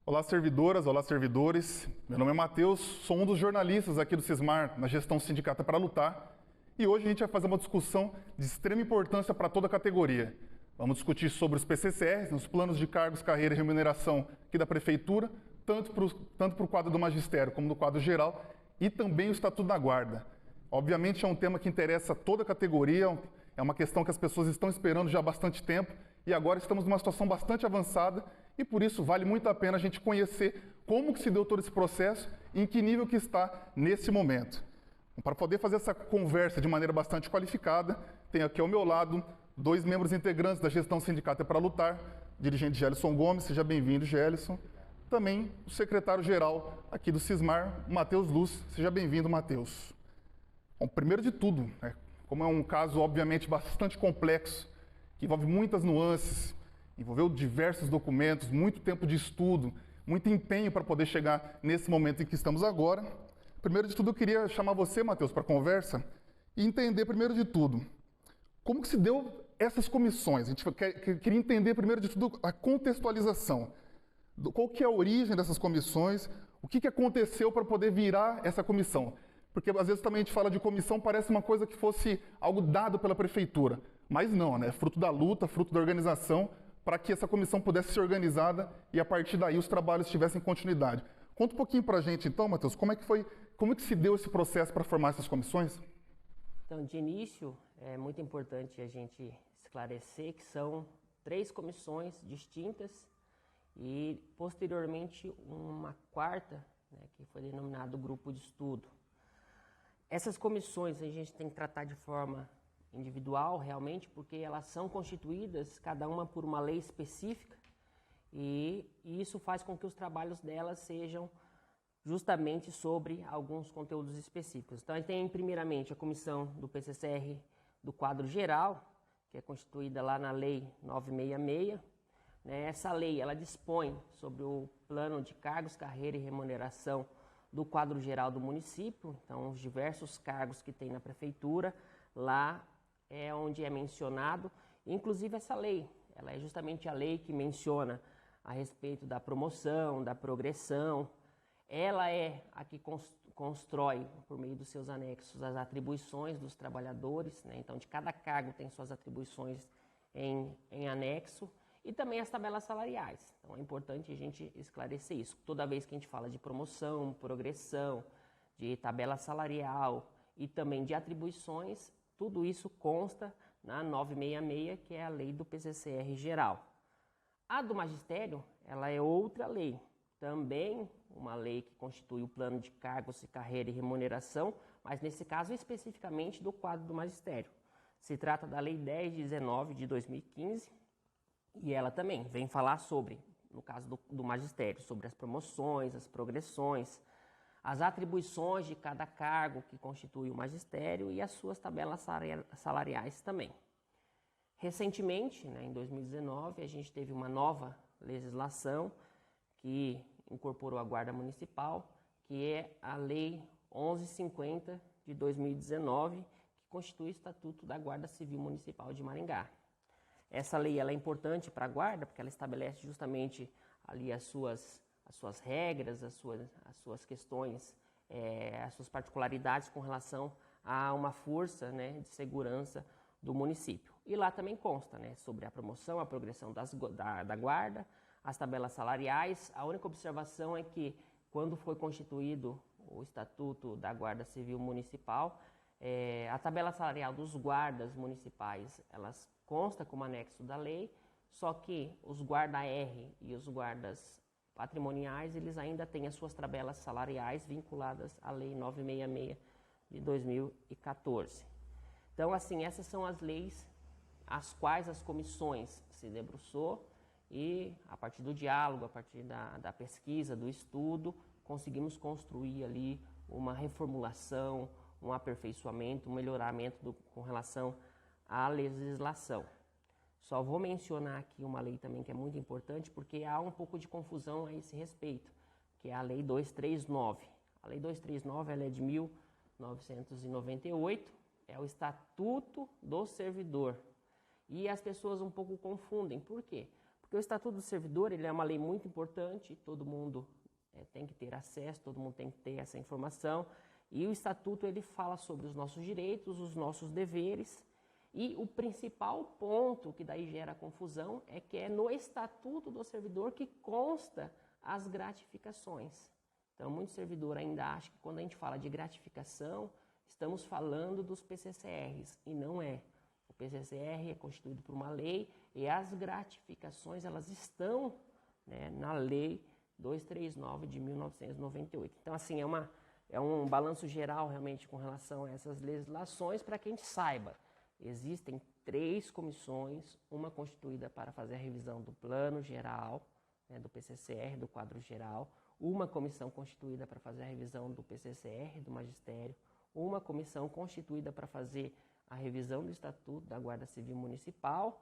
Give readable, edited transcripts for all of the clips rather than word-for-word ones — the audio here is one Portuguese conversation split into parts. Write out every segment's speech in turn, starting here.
Olá, servidoras, olá, servidores. Meu nome é Matheus, sou um dos jornalistas aqui do Cismar, na gestão Sindicato para Lutar. E hoje a gente vai fazer uma discussão de extrema importância para toda a categoria. Vamos discutir sobre os PCCRs, os planos de cargos, carreira e remuneração aqui da Prefeitura, tanto para o quadro do Magistério como do quadro geral, e também o Estatuto da Guarda. Obviamente é um tema que interessa a toda a categoria, é uma questão que as pessoas estão esperando já há bastante tempo, e agora estamos numa situação bastante avançada, e por isso vale muito a pena a gente conhecer como que se deu todo esse processo e em que nível que está nesse momento. Para poder fazer essa conversa de maneira bastante qualificada, tenho aqui ao meu lado dois membros integrantes da gestão Sindicato para Lutar, dirigente Gelson Gomes, seja bem-vindo, Gelson. Também o secretário-geral aqui do Cismar, Matheus Luz, seja bem-vindo, Matheus. Bom, primeiro de tudo, como é um caso obviamente bastante complexo, que envolve muitas nuances, envolveu diversos documentos, muito tempo de estudo, muito empenho para poder chegar nesse momento em que estamos agora. Primeiro de tudo, eu queria chamar você, Matheus, para a conversa e entender, primeiro de tudo, como que se deu essas comissões. A gente queria entender, primeiro de tudo, a contextualização. Qual que é a origem dessas comissões, o que aconteceu para poder virar essa comissão. Porque às vezes também a gente fala de comissão, parece uma coisa que fosse algo dado pela prefeitura. Mas não, né? É fruto da luta, fruto da organização, para que essa comissão pudesse ser organizada e a partir daí os trabalhos tivessem continuidade. Conta um pouquinho para a gente então, Matheus, como que se deu esse processo para formar essas comissões? Então, de início, é muito importante a gente esclarecer que são 3 comissões distintas e, posteriormente, uma quarta, que foi denominado grupo de estudo. Essas comissões a gente tem que tratar de forma individual, realmente, porque elas são constituídas, cada uma por uma lei específica, e isso faz com que os trabalhos delas sejam justamente sobre alguns conteúdos específicos. Então, a gente tem, primeiramente, a comissão do PCCR do quadro geral, que é constituída lá na Lei 966. Essa lei, ela dispõe sobre o plano de cargos, carreira e remuneração do quadro geral do município, então os diversos cargos que tem na prefeitura, lá é onde é mencionado, inclusive essa lei, ela é justamente a lei que menciona a respeito da promoção, da progressão, ela é a que constrói, por meio dos seus anexos, as atribuições dos trabalhadores, então de cada cargo tem suas atribuições em anexo, e também as tabelas salariais. Então é importante a gente esclarecer isso. Toda vez que a gente fala de promoção, progressão, de tabela salarial e também de atribuições, tudo isso consta na 966, que é a lei do PCCR geral. A do magistério, ela é outra lei, também uma lei que constitui o plano de cargos, carreira e remuneração, mas nesse caso especificamente do quadro do magistério. Se trata da Lei 10/19 de 2015, e ela também vem falar sobre, no caso do magistério, sobre as promoções, as progressões, as atribuições de cada cargo que constitui o magistério e as suas tabelas salariais também. Recentemente, em 2019, a gente teve uma nova legislação que incorporou a Guarda Municipal, que é a Lei 1150 de 2019, que constitui o Estatuto da Guarda Civil Municipal de Maringá. Essa lei ela é importante para a Guarda, porque ela estabelece justamente ali as suas regras, as suas questões, as suas particularidades com relação a uma força de segurança do município. E lá também consta sobre a promoção, a progressão da Guarda, as tabelas salariais. A única observação é que, quando foi constituído o Estatuto da Guarda Civil Municipal, a tabela salarial dos guardas municipais, elas consta como anexo da lei, só que os guarda-R e os guardas patrimoniais, eles ainda têm as suas tabelas salariais vinculadas à Lei 966 de 2014. Então, assim, essas são as leis às quais as comissões se debruçou e, a partir do diálogo, a partir da pesquisa, do estudo, conseguimos construir ali uma reformulação, um aperfeiçoamento, um melhoramento com relação à legislação. Só vou mencionar aqui uma lei também que é muito importante, porque há um pouco de confusão a esse respeito, que é a Lei 239. A Lei 239 ela é de 1998, é o Estatuto do Servidor. E as pessoas um pouco confundem. Por quê? Porque o Estatuto do Servidor ele é uma lei muito importante, todo mundo tem que ter acesso, todo mundo tem que ter essa informação. E o Estatuto ele fala sobre os nossos direitos, os nossos deveres. E o principal ponto que daí gera confusão é que é no Estatuto do Servidor que consta as gratificações. Então, muito servidor ainda acha que quando a gente fala de gratificação, estamos falando dos PCCRs, e não é. O PCCR é constituído por uma lei e as gratificações elas estão, né, na Lei 239 de 1998. Então, assim, é um balanço geral realmente com relação a essas legislações para que a gente saiba. Existem 3 comissões, uma constituída para fazer a revisão do plano geral, né, do PCCR, do quadro geral, uma comissão constituída para fazer a revisão do PCCR, do magistério, uma comissão constituída para fazer a revisão do Estatuto da Guarda Civil Municipal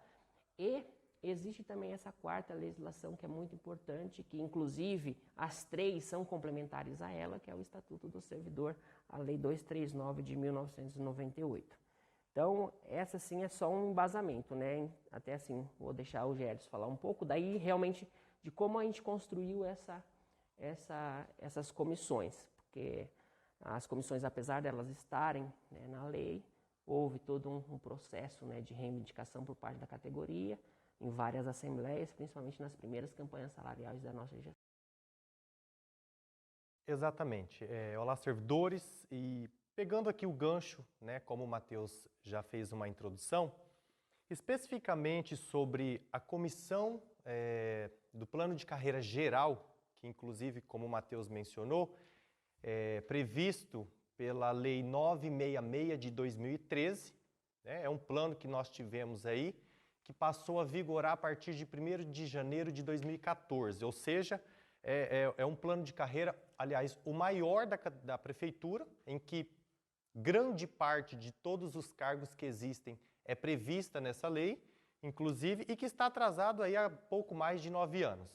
e existe também essa 4ª legislação que é muito importante, que inclusive as 3 são complementares a ela, que é o Estatuto do Servidor, a Lei 239 de 1998. Então, essa sim é só um embasamento, né? Até assim, vou deixar o Gerson falar um pouco daí realmente de como a gente construiu essas comissões, porque as comissões, apesar delas estarem, né, na lei, houve todo um processo, né, de reivindicação por parte da categoria, em várias assembleias, principalmente nas primeiras campanhas salariais da nossa gestão. Exatamente. Olá, servidores, e pegando aqui o gancho, né, como o Matheus já fez uma introdução, especificamente sobre a comissão do plano de carreira geral, que inclusive, como o Matheus mencionou, é previsto pela Lei 966 de 2013, né, é um plano que nós tivemos aí, que passou a vigorar a partir de 1º de janeiro de 2014, ou seja, é um plano de carreira, aliás, o maior da Prefeitura, em que grande parte de todos os cargos que existem é prevista nessa lei, inclusive, e que está atrasado aí há pouco mais de 9 anos.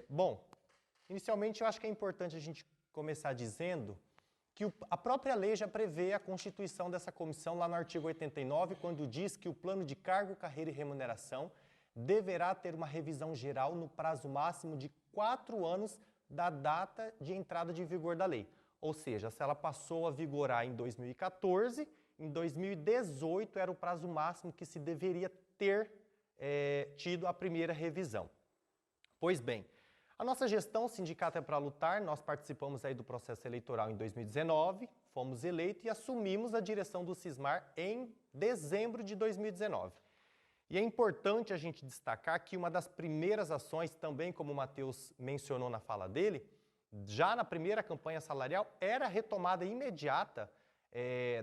Bom, inicialmente eu acho que é importante a gente começar dizendo que a própria lei já prevê a constituição dessa comissão lá no artigo 89, quando diz que o plano de cargo, carreira e remuneração deverá ter uma revisão geral no prazo máximo de 4 anos da data de entrada de vigor da lei. Ou seja, se ela passou a vigorar em 2014, em 2018 era o prazo máximo que se deveria ter tido a primeira revisão. Pois bem, a nossa gestão Sindicato é para Lutar, nós participamos aí do processo eleitoral em 2019, fomos eleitos e assumimos a direção do Sismar em dezembro de 2019. E é importante a gente destacar que uma das primeiras ações, também como o Matheus mencionou na fala dele, já na primeira campanha salarial, era a retomada imediata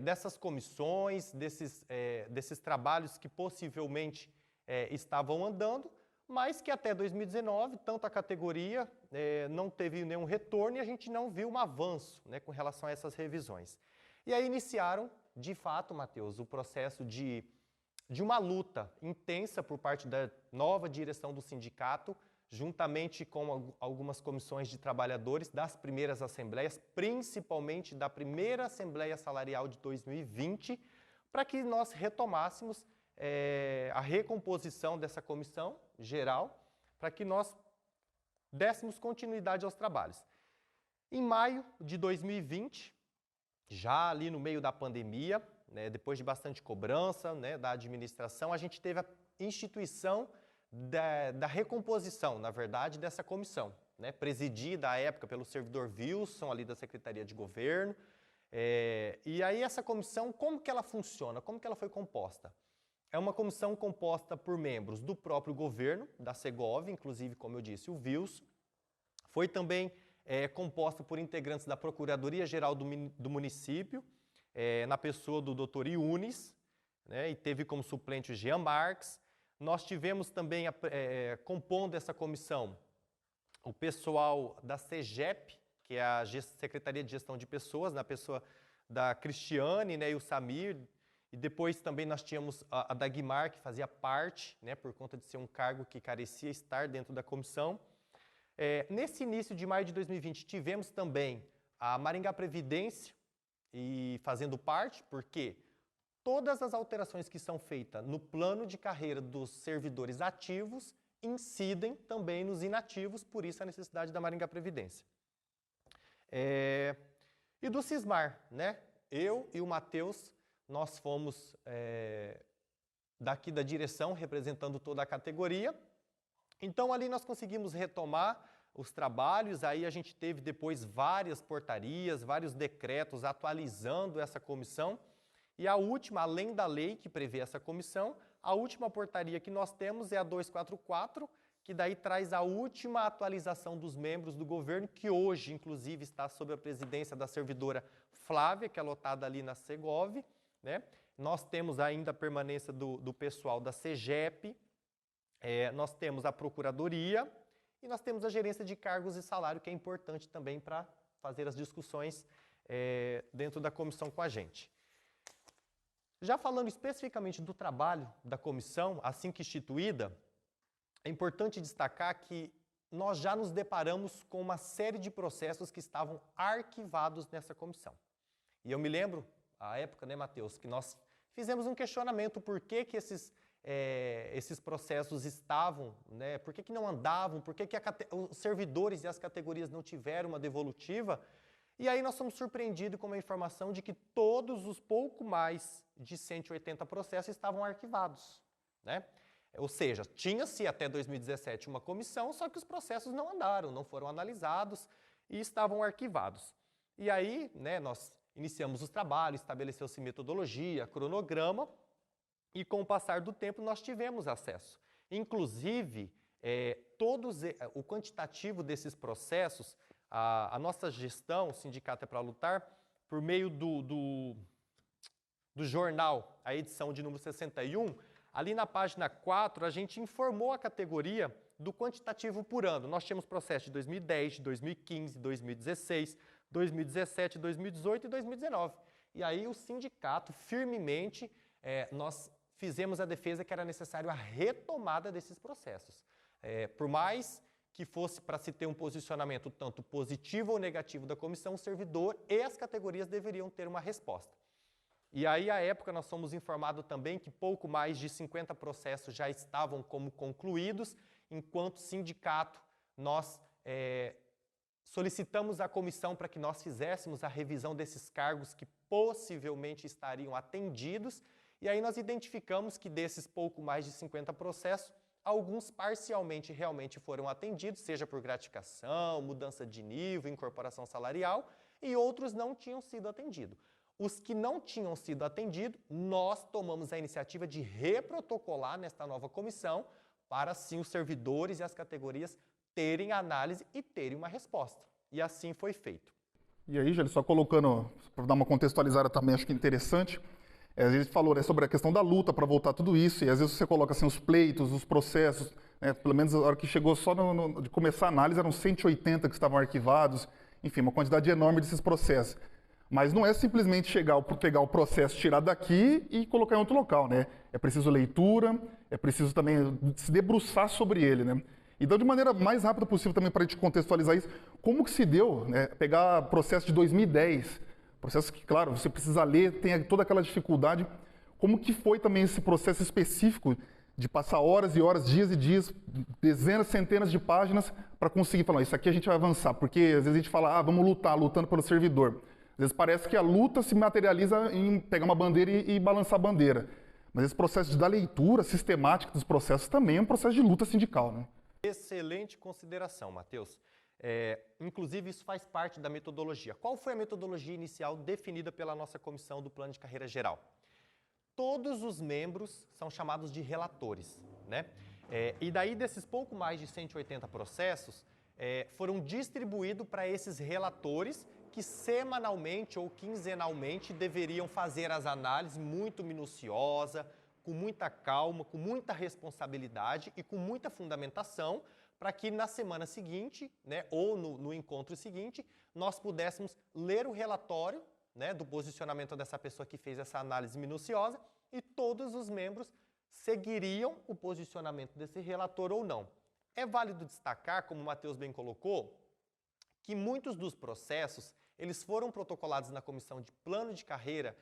dessas comissões, desses trabalhos que possivelmente estavam andando, mas que até 2019, tanto a categoria não teve nenhum retorno e a gente não viu um avanço, né, com relação a essas revisões. E aí iniciaram, de fato, Matheus, o processo de uma luta intensa por parte da nova direção do sindicato, juntamente com algumas comissões de trabalhadores das primeiras assembleias, principalmente da primeira Assembleia Salarial de 2020, para que nós retomássemos a recomposição dessa comissão geral, para que nós dessemos continuidade aos trabalhos. Em maio de 2020, já ali no meio da pandemia, né, depois de bastante cobrança, né, da administração, a gente teve a instituição da recomposição, na verdade, dessa comissão, né, presidida à época pelo servidor Wilson, ali da Secretaria de Governo. E aí essa comissão, como que ela funciona? Como que ela foi composta? É uma comissão composta por membros do próprio governo, da Segov, inclusive, como eu disse, o Wilson. Foi também composta por integrantes da Procuradoria-Geral do município, na pessoa do Dr. Yunis, né, e teve como suplente o Jean Marques. Nós tivemos também, compondo essa comissão, o pessoal da CEGEP, que é a Secretaria de Gestão de Pessoas, na pessoa da Cristiane, né, e o Samir. E depois também nós tínhamos a Dagmar, que fazia parte, né, por conta de ser um cargo que carecia estar dentro da comissão. Nesse início de maio de 2020, tivemos também a Maringá Previdência, e fazendo parte, porque todas as alterações que são feitas no plano de carreira dos servidores ativos incidem também nos inativos, por isso a necessidade da Maringá Previdência. E do Cismar, né? Eu e o Matheus, nós fomos daqui da direção, representando toda a categoria. Então, ali nós conseguimos retomar os trabalhos, aí a gente teve depois várias portarias, vários decretos atualizando essa comissão. E a última, além da lei que prevê essa comissão, a última portaria que nós temos é a 244, que daí traz a última atualização dos membros do governo, que hoje, inclusive, está sob a presidência da servidora Flávia, que é lotada ali na Segov, né? Nós temos ainda a permanência do pessoal da CEGEP, nós temos a Procuradoria e nós temos a gerência de cargos e salário, que é importante também para fazer as discussões dentro da comissão com a gente. Já falando especificamente do trabalho da comissão, assim que instituída, é importante destacar que nós já nos deparamos com uma série de processos que estavam arquivados nessa comissão. E eu me lembro, à época, né, Matheus, que nós fizemos um questionamento por que esses processos estavam, né, por que não andavam, por que os servidores e as categorias não tiveram uma devolutiva. E aí nós somos surpreendidos com a informação de que todos os pouco mais de 180 processos estavam arquivados, né? Ou seja, tinha-se até 2017 uma comissão, só que os processos não andaram, não foram analisados e estavam arquivados. E aí, né, nós iniciamos os trabalhos, estabeleceu-se metodologia, cronograma, e com o passar do tempo nós tivemos acesso. Inclusive, o quantitativo desses processos, a nossa gestão, o Sindicato é para Lutar, por meio do jornal, a edição de número 61, ali na página 4, a gente informou a categoria do quantitativo por ano. Nós tínhamos processo de 2010, de 2015, 2016, 2017, 2018 e 2019. E aí o sindicato, firmemente, nós fizemos a defesa que era necessário a retomada desses processos. Por mais que fosse para se ter um posicionamento tanto positivo ou negativo da comissão, o servidor e as categorias deveriam ter uma resposta. E aí, à época, nós fomos informados também que pouco mais de 50 processos já estavam como concluídos, enquanto sindicato, nós solicitamos à comissão para que nós fizéssemos a revisão desses cargos que possivelmente estariam atendidos, e aí nós identificamos que desses pouco mais de 50 processos, alguns parcialmente realmente foram atendidos, seja por gratificação, mudança de nível, incorporação salarial, e outros não tinham sido atendidos. Os que não tinham sido atendidos, nós tomamos a iniciativa de reprotocolar nesta nova comissão para, assim, os servidores e as categorias terem análise e terem uma resposta. E assim foi feito. E aí, Gélio, só colocando, para dar uma contextualizada também, acho que interessante, às vezes falou, né, sobre a questão da luta para voltar tudo isso, e às vezes você coloca assim, os pleitos, os processos, né, pelo menos a hora que chegou só de começar a análise, eram 180 que estavam arquivados, enfim, uma quantidade enorme desses processos. Mas não é simplesmente pegar o processo, tirar daqui e colocar em outro local, né? É preciso leitura, é preciso também se debruçar sobre ele, né? Então, de maneira mais rápida possível também para a gente contextualizar isso, como que se deu, né, pegar processo de 2010, processo que, claro, você precisa ler, tem toda aquela dificuldade, como que foi também esse processo específico de passar horas e horas, dias e dias, dezenas, centenas de páginas para conseguir falar, isso aqui a gente vai avançar, porque às vezes a gente fala, vamos lutando pelo servidor. Às vezes parece que a luta se materializa em pegar uma bandeira e balançar a bandeira. Mas esse processo da leitura sistemática dos processos também é um processo de luta sindical, né? Excelente consideração, Matheus. Inclusive, isso faz parte da metodologia. Qual foi a metodologia inicial definida pela nossa comissão do Plano de Carreira Geral? Todos os membros são chamados de relatores, né? E daí, desses pouco mais de 180 processos, foram distribuídos para esses relatores que semanalmente ou quinzenalmente deveriam fazer as análises muito minuciosa, com muita calma, com muita responsabilidade e com muita fundamentação, para que na semana seguinte, né, ou no encontro seguinte, nós pudéssemos ler o relatório, né, do posicionamento dessa pessoa que fez essa análise minuciosa e todos os membros seguiriam o posicionamento desse relator ou não. É válido destacar, como o Matheus bem colocou, que muitos dos processos eles foram protocolados na comissão de plano de carreira,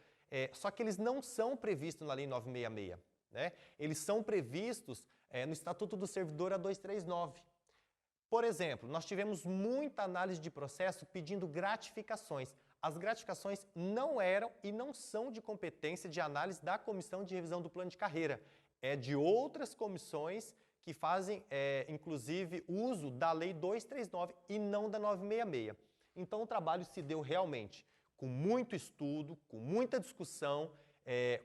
só que eles não são previstos na Lei 966. né? Eles são previstos no Estatuto do Servidor A239. Por exemplo, nós tivemos muita análise de processo pedindo gratificações. As gratificações não eram e não são de competência de análise da Comissão de Revisão do Plano de Carreira. É de outras comissões que fazem, inclusive, uso da Lei 239 e não da 966. Então, o trabalho se deu realmente com muito estudo, com muita discussão,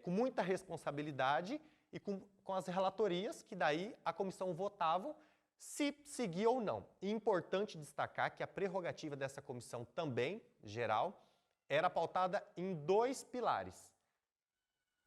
com muita responsabilidade e com as relatorias que daí a comissão votava se seguia ou não. E importante destacar que a prerrogativa dessa comissão também, geral, era pautada em 2 pilares.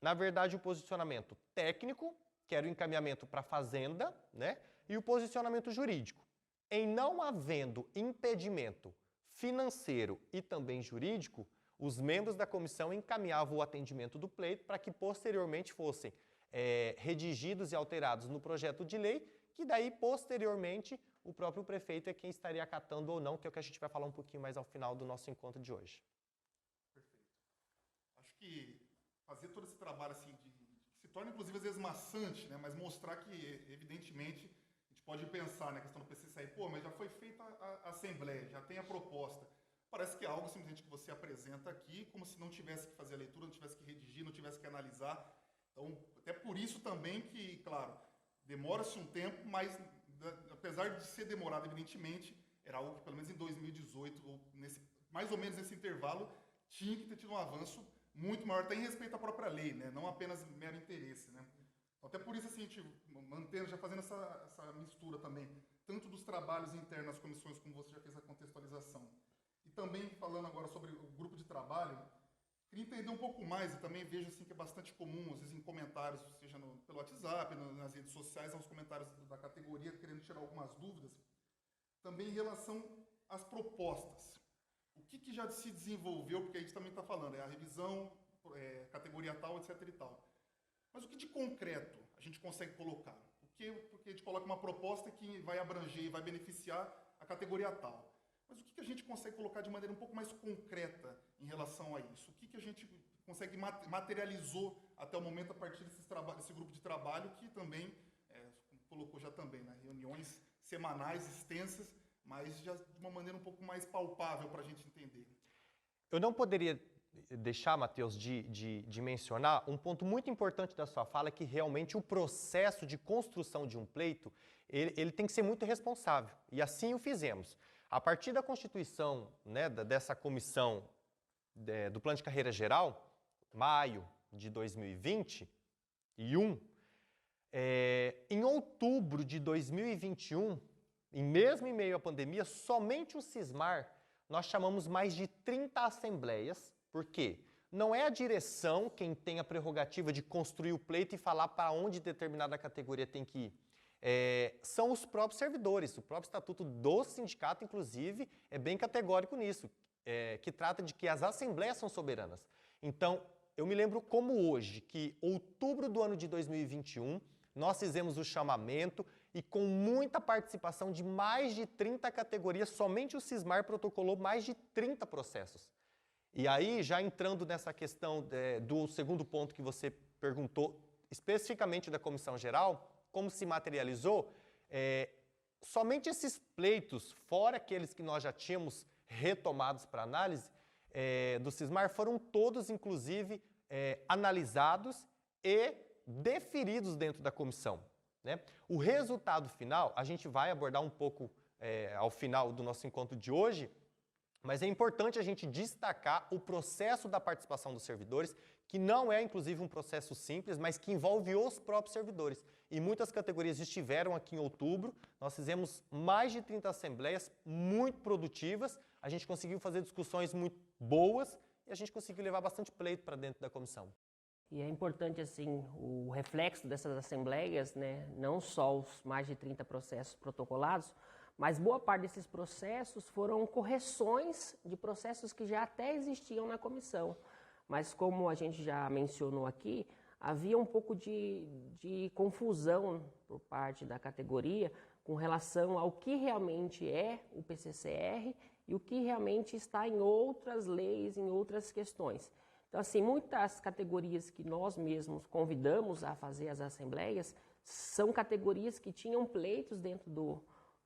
Na verdade, o posicionamento técnico, que era o encaminhamento para a Fazenda, né? E o posicionamento jurídico. Em não havendo impedimento financeiro e também jurídico, os membros da comissão encaminhavam o atendimento do pleito para que posteriormente fossem redigidos e alterados no projeto de lei, que daí, posteriormente, o próprio prefeito é quem estaria acatando ou não, que é o que a gente vai falar um pouquinho mais ao final do nosso encontro de hoje. Perfeito. Acho que fazer todo esse trabalho assim, que se torna, inclusive, às vezes maçante, né? Mas mostrar que, evidentemente, a gente pode pensar na questão do PCCI, pô, mas já foi feita a assembleia, já tem a proposta. Parece que é algo simplesmente que você apresenta aqui, como se não tivesse que fazer a leitura, não tivesse que redigir, não tivesse que analisar. Então, até por isso também que, claro, demora-se um tempo, mas apesar de ser demorado, evidentemente, era algo que pelo menos em 2018, ou mais ou menos nesse intervalo, tinha que ter tido um avanço muito maior, até em respeito à própria lei, né? Não apenas mero interesse, né? Até por isso, assim, a gente mantendo, já fazendo essa mistura também, tanto dos trabalhos internos das comissões, como você já fez a contextualização, e também falando agora sobre o grupo de trabalho, queria entender um pouco mais, e também vejo assim, que é bastante comum, às vezes em comentários, seja pelo WhatsApp, nas redes sociais, aos comentários da categoria, querendo tirar algumas dúvidas, também em relação às propostas. O que já se desenvolveu, porque a gente também está falando, a revisão, categoria tal, etc e tal. Mas o que de concreto a gente consegue colocar? Porque a gente coloca uma proposta que vai abranger e vai beneficiar a categoria tal. Mas o que a gente consegue colocar de maneira um pouco mais concreta em relação a isso? O que a gente consegue materializou até o momento a partir desse grupo de trabalho que também, colocou já também, né, reuniões semanais extensas, mas já de uma maneira um pouco mais palpável para a gente entender. Eu não poderia deixar, Matheus, de mencionar um ponto muito importante da sua fala, que realmente o processo de construção de um pleito, ele tem que ser muito responsável. E assim o fizemos. A partir da constituição, né, dessa comissão do Plano de Carreira Geral, maio de 2021, em outubro de 2021, mesmo em meio à pandemia, somente o Sismar, nós chamamos mais de 30 assembleias. Por quê? Não é a direção quem tem a prerrogativa de construir o pleito e falar para onde determinada categoria tem que ir. São os próprios servidores. O próprio estatuto do sindicato, inclusive, é bem categórico nisso, que trata de que as assembleias são soberanas. Então, eu me lembro como hoje, que outubro do ano de 2021, nós fizemos o chamamento e com muita participação de mais de 30 categorias, somente o Sismar protocolou mais de 30 processos. E aí, já entrando nessa questão do segundo ponto que você perguntou, especificamente da Comissão Geral, como se materializou, somente esses pleitos, fora aqueles que nós já tínhamos retomados para análise do Sismar, foram todos, inclusive, analisados e deferidos dentro da comissão, né? O resultado final, a gente vai abordar um pouco ao final do nosso encontro de hoje, mas é importante a gente destacar o processo da participação dos servidores, que não é, inclusive, um processo simples, mas que envolve os próprios servidores. E muitas categorias estiveram aqui em outubro, nós fizemos mais de 30 assembleias muito produtivas, a gente conseguiu fazer discussões muito boas e a gente conseguiu levar bastante pleito para dentro da comissão. E é importante, assim, o reflexo dessas assembleias, né, não só os mais de 30 processos protocolados, mas boa parte desses processos foram correções de processos que já até existiam na comissão. Mas como a gente já mencionou aqui, havia um pouco de confusão por parte da categoria com relação ao que realmente é o PCCR e o que realmente está em outras leis, em outras questões. Então, assim, muitas categorias que nós mesmos convidamos a fazer as assembleias são categorias que tinham pleitos dentro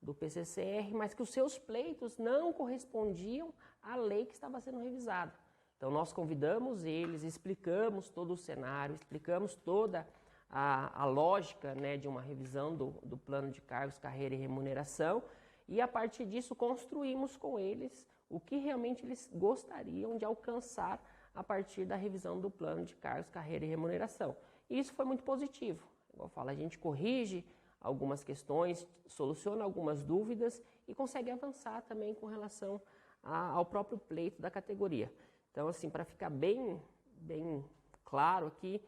do PCCR, mas que os seus pleitos não correspondiam à lei que estava sendo revisada. Então, nós convidamos eles, explicamos todo o cenário, explicamos toda a lógica, né, de uma revisão do plano de cargos, carreira e remuneração, e a partir disso construímos com eles o que realmente eles gostariam de alcançar a partir da revisão do plano de cargos, carreira e remuneração. E isso foi muito positivo. Igual eu falo, a gente corrige algumas questões, soluciona algumas dúvidas e consegue avançar também com relação ao próprio pleito da categoria. Então, assim, para ficar bem claro aqui,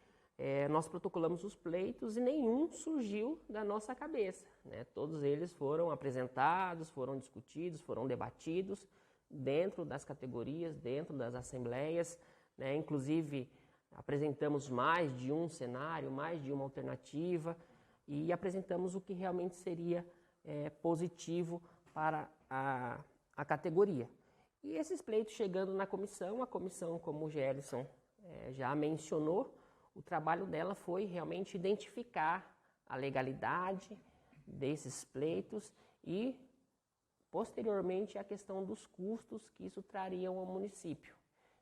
nós protocolamos os pleitos e nenhum surgiu da nossa cabeça, né? Todos eles foram apresentados, foram discutidos, foram debatidos dentro das categorias, dentro das assembleias, né? Inclusive, apresentamos mais de um cenário, mais de uma alternativa e apresentamos o que realmente seria positivo para a categoria. E esses pleitos chegando na comissão, a comissão, como o Gerson já mencionou, o trabalho dela foi realmente identificar a legalidade desses pleitos e, posteriormente, a questão dos custos que isso trariam ao município.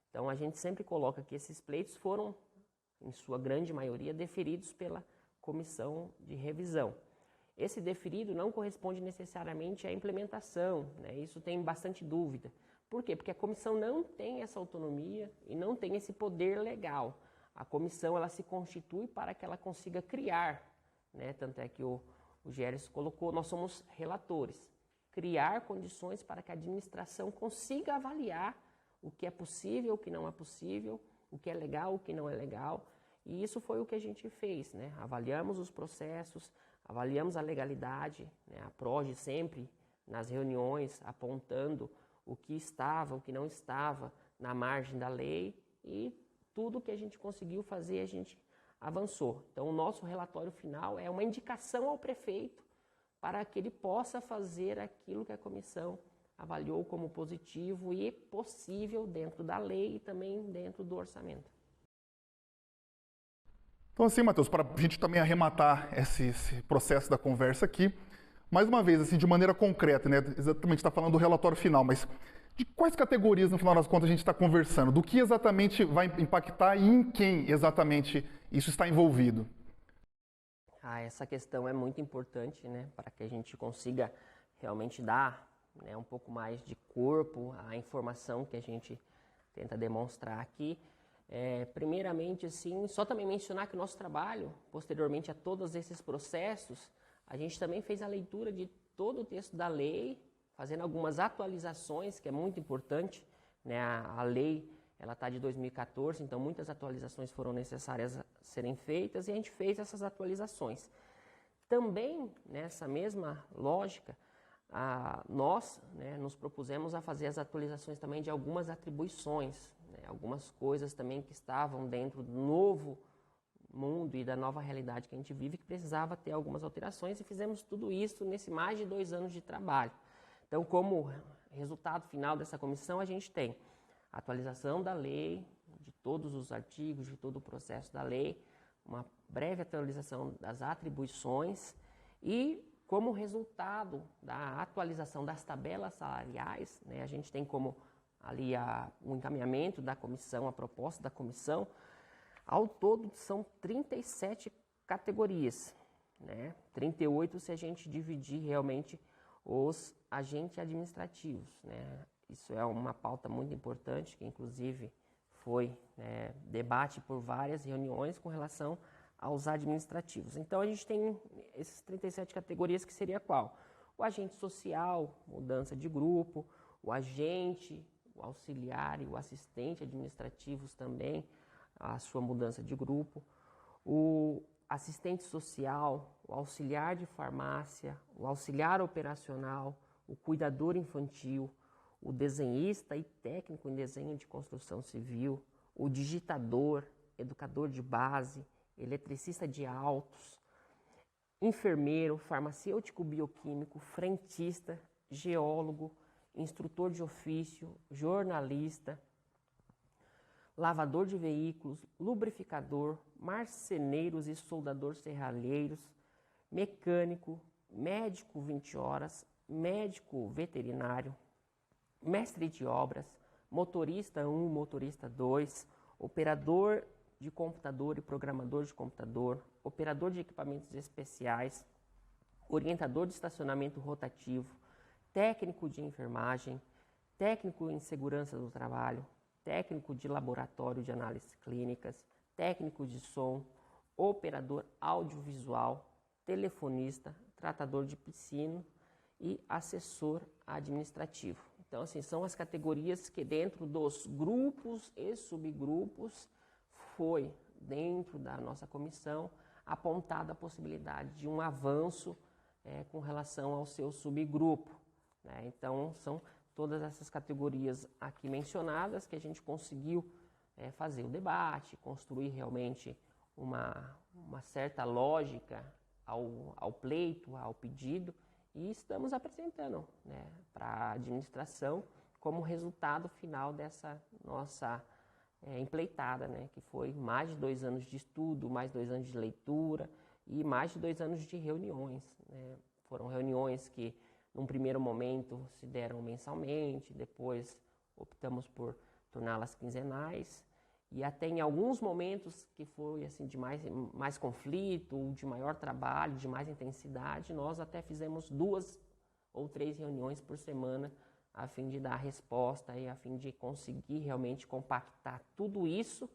Então, a gente sempre coloca que esses pleitos foram, em sua grande maioria, deferidos pela comissão de revisão. Esse deferido não corresponde necessariamente à implementação, né? Isso tem bastante dúvida. Por quê? Porque a comissão não tem essa autonomia e não tem esse poder legal. A comissão ela se constitui para que ela consiga criar, né? Tanto é que o Gerson colocou, nós somos relatores. Criar condições para que a administração consiga avaliar o que é possível, o que não é possível, o que é legal, o que não é legal. E isso foi o que a gente fez, né? Avaliamos os processos, avaliamos a legalidade, né? A PROGE sempre nas reuniões apontando o que estava, o que não estava na margem da lei e tudo que a gente conseguiu fazer, a gente avançou. Então, o nosso relatório final é uma indicação ao prefeito para que ele possa fazer aquilo que a comissão avaliou como positivo e possível dentro da lei e também dentro do orçamento. Então, assim, Matheus, para a gente também arrematar esse processo da conversa aqui, mais uma vez, assim, de maneira concreta, né? Exatamente, está falando do relatório final, mas de quais categorias, no final das contas, a gente está conversando? Do que exatamente vai impactar e em quem exatamente isso está envolvido? Essa questão é muito importante, né? Para que a gente consiga realmente dar, né, um pouco mais de corpo à informação que a gente tenta demonstrar aqui. Primeiramente, assim, só também mencionar que o nosso trabalho, posteriormente a todos esses processos, a gente também fez a leitura de todo o texto da lei, fazendo algumas atualizações, que é muito importante, né? A lei ela está de 2014, então muitas atualizações foram necessárias a serem feitas e a gente fez essas atualizações. Também, nessa mesma lógica, nós, né, nos propusemos a fazer as atualizações também de algumas atribuições, né? Algumas coisas também que estavam dentro do novo mundo e da nova realidade que a gente vive, que precisava ter algumas alterações e fizemos tudo isso nesse mais de 2 anos de trabalho. Então, como resultado final dessa comissão, a gente tem a atualização da lei, de todos os artigos, de todo o processo da lei, uma breve atualização das atribuições e, como resultado da atualização das tabelas salariais, né, a gente tem como ali o encaminhamento da comissão, a proposta da comissão. Ao todo, são 37 categorias, né? 38 se a gente dividir realmente os agentes administrativos, né? Isso é uma pauta muito importante, que inclusive foi debate por várias reuniões com relação aos administrativos. Então, a gente tem essas 37 categorias, que seria qual? O agente social, mudança de grupo, o agente, o auxiliar e o assistente administrativos também, a sua mudança de grupo, o assistente social, o auxiliar de farmácia, o auxiliar operacional, o cuidador infantil, o desenhista e técnico em desenho de construção civil, o digitador, educador de base, eletricista de autos, enfermeiro, farmacêutico bioquímico, frentista, geólogo, instrutor de ofício, jornalista, lavador de veículos, lubrificador, marceneiros e soldadores serralheiros, mecânico, médico 20 horas, médico veterinário, mestre de obras, motorista 1, motorista 2, operador de computador e programador de computador, operador de equipamentos especiais, orientador de estacionamento rotativo, técnico de enfermagem, técnico em segurança do trabalho, técnico de laboratório de análises clínicas, técnico de som, operador audiovisual, telefonista, tratador de piscina e assessor administrativo. Então, assim, são as categorias que dentro dos grupos e subgrupos foi, dentro da nossa comissão, apontada a possibilidade de um avanço com relação ao seu subgrupo, né? Então, são todas essas categorias aqui mencionadas que a gente conseguiu fazer o debate, construir realmente uma certa lógica ao pleito, ao pedido, e estamos apresentando, né, para a administração como resultado final dessa nossa empleitada, né, que foi mais de 2 anos de estudo, mais 2 anos de leitura e mais de 2 anos de reuniões, né? Foram reuniões que, num primeiro momento, se deram mensalmente, depois optamos por torná-las quinzenais, e até em alguns momentos que foi assim, de mais conflito, de maior trabalho, de mais intensidade, nós até fizemos 2 ou 3 reuniões por semana a fim de dar resposta e a fim de conseguir realmente compactar tudo isso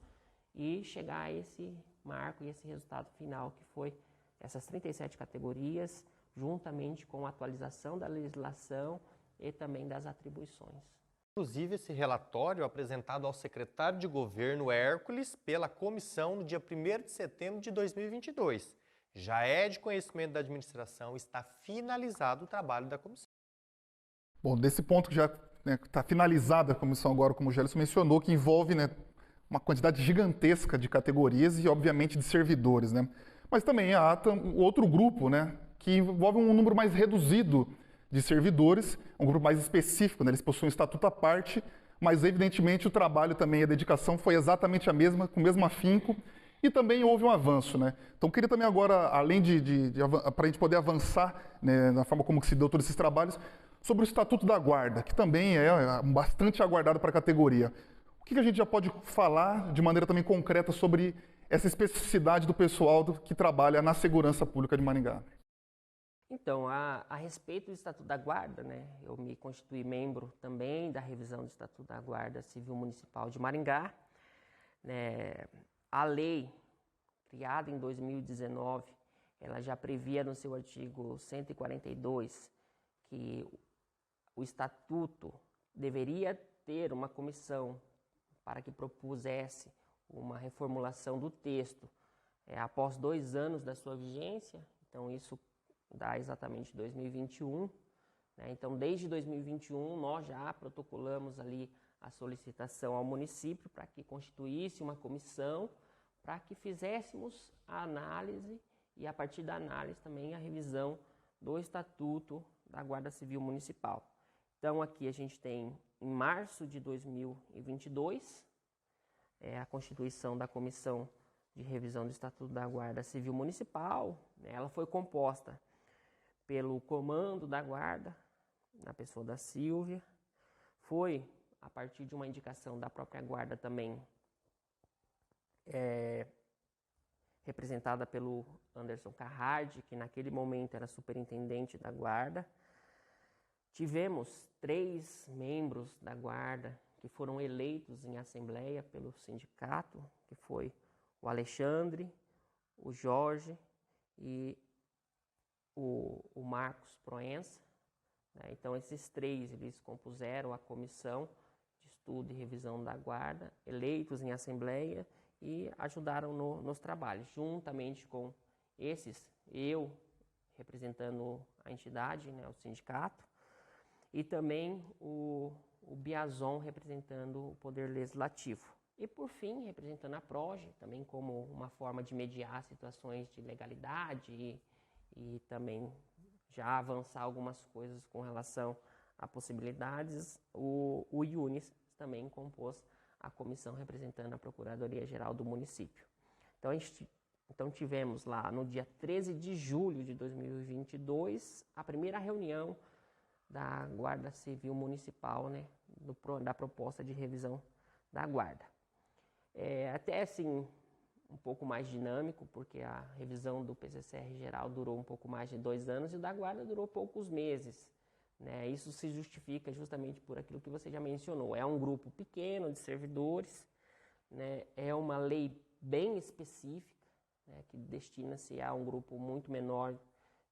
e chegar a esse marco e esse resultado final, que foi essas 37 categorias, juntamente com a atualização da legislação e também das atribuições. Inclusive, esse relatório apresentado ao secretário de governo Hércules pela comissão no dia 1º de setembro de 2022. Já é de conhecimento da administração, está finalizado o trabalho da comissão. Bom, desse ponto que já está finalizada a comissão agora, como o Gélios mencionou, que envolve, né, uma quantidade gigantesca de categorias e, obviamente, de servidores, né? Mas também há outro grupo, né, que envolve um número mais reduzido de servidores, um grupo mais específico, né? Eles possuem um estatuto à parte, mas evidentemente o trabalho também, a dedicação foi exatamente a mesma, com o mesmo afinco, e também houve um avanço, né? Então queria também agora, além para a gente poder avançar, né, na forma como que se deu todos esses trabalhos, sobre o Estatuto da Guarda, que também é bastante aguardado para a categoria. O que a gente já pode falar de maneira também concreta sobre essa especificidade do pessoal que trabalha na segurança pública de Maringá? Então, a respeito do Estatuto da Guarda, né, eu me constituí membro também da revisão do Estatuto da Guarda Civil Municipal de Maringá, né. A lei, criada em 2019, ela já previa no seu artigo 142 que o Estatuto deveria ter uma comissão para que propusesse uma reformulação do texto após 2 anos da sua vigência. Então, isso dá exatamente 2021, né? Então, desde 2021, nós já protocolamos ali a solicitação ao município para que constituísse uma comissão para que fizéssemos a análise e, a partir da análise, também a revisão do Estatuto da Guarda Civil Municipal. Então, aqui a gente tem, em março de 2022, a constituição da Comissão de Revisão do Estatuto da Guarda Civil Municipal, né? Ela foi composta pelo comando da Guarda, na pessoa da Silvia, foi, a partir de uma indicação da própria Guarda também, representada pelo Anderson Carrardi, que naquele momento era superintendente da Guarda. Tivemos 3 membros da Guarda que foram eleitos em assembleia pelo sindicato, que foi o Alexandre, o Jorge e o Marcos Proença, né? Então, esses 3, eles compuseram a comissão de estudo e revisão da Guarda, eleitos em assembleia, e ajudaram nos trabalhos, juntamente com esses, eu representando a entidade, né, o sindicato, e também o Biazon representando o Poder Legislativo. E, por fim, representando a PROGE, também como uma forma de mediar situações de legalidade e também já avançar algumas coisas com relação a possibilidades, o Yunis também compôs a comissão representando a Procuradoria-Geral do município. Então tivemos lá no dia 13 de julho de 2022 a primeira reunião da Guarda Civil Municipal, né, da proposta de revisão da Guarda. Até assim, um pouco mais dinâmico, porque a revisão do PCCR geral durou um pouco mais de 2 anos e o da Guarda durou poucos meses. Né? Isso se justifica justamente por aquilo que você já mencionou. É um grupo pequeno de servidores, né? É uma lei bem específica, né, que destina-se a um grupo muito menor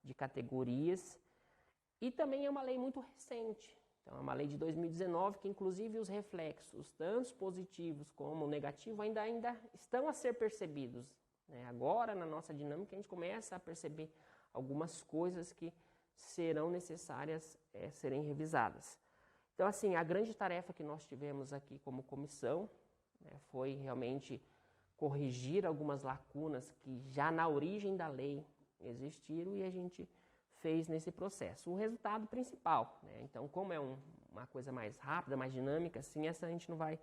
de categorias, e também é uma lei muito recente. Então, é uma lei de 2019 que, inclusive, os reflexos, tanto positivos como negativos, ainda estão a ser percebidos. Né? Agora, na nossa dinâmica, a gente começa a perceber algumas coisas que serão necessárias serem revisadas. Então, assim, a grande tarefa que nós tivemos aqui como comissão, né, foi realmente corrigir algumas lacunas que já na origem da lei existiram e a gente fez nesse processo. O resultado principal, né? Então, como é uma coisa mais rápida, mais dinâmica, assim, essa a gente não vai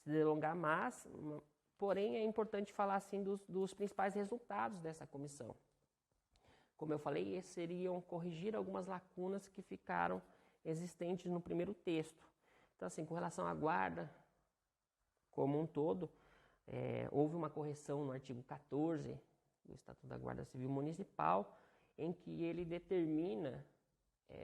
se delongar mais, porém é importante falar assim dos principais resultados dessa comissão. Como eu falei, seriam corrigir algumas lacunas que ficaram existentes no primeiro texto. Então, assim, com relação à guarda como um todo, houve uma correção no artigo 14 do Estatuto da Guarda Civil Municipal, em que ele determina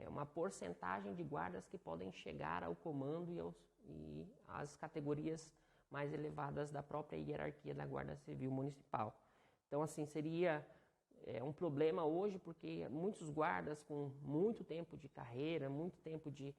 uma porcentagem de guardas que podem chegar ao comando e às categorias mais elevadas da própria hierarquia da Guarda Civil Municipal. Então, assim, seria um problema hoje, porque muitos guardas com muito tempo de carreira, muito tempo de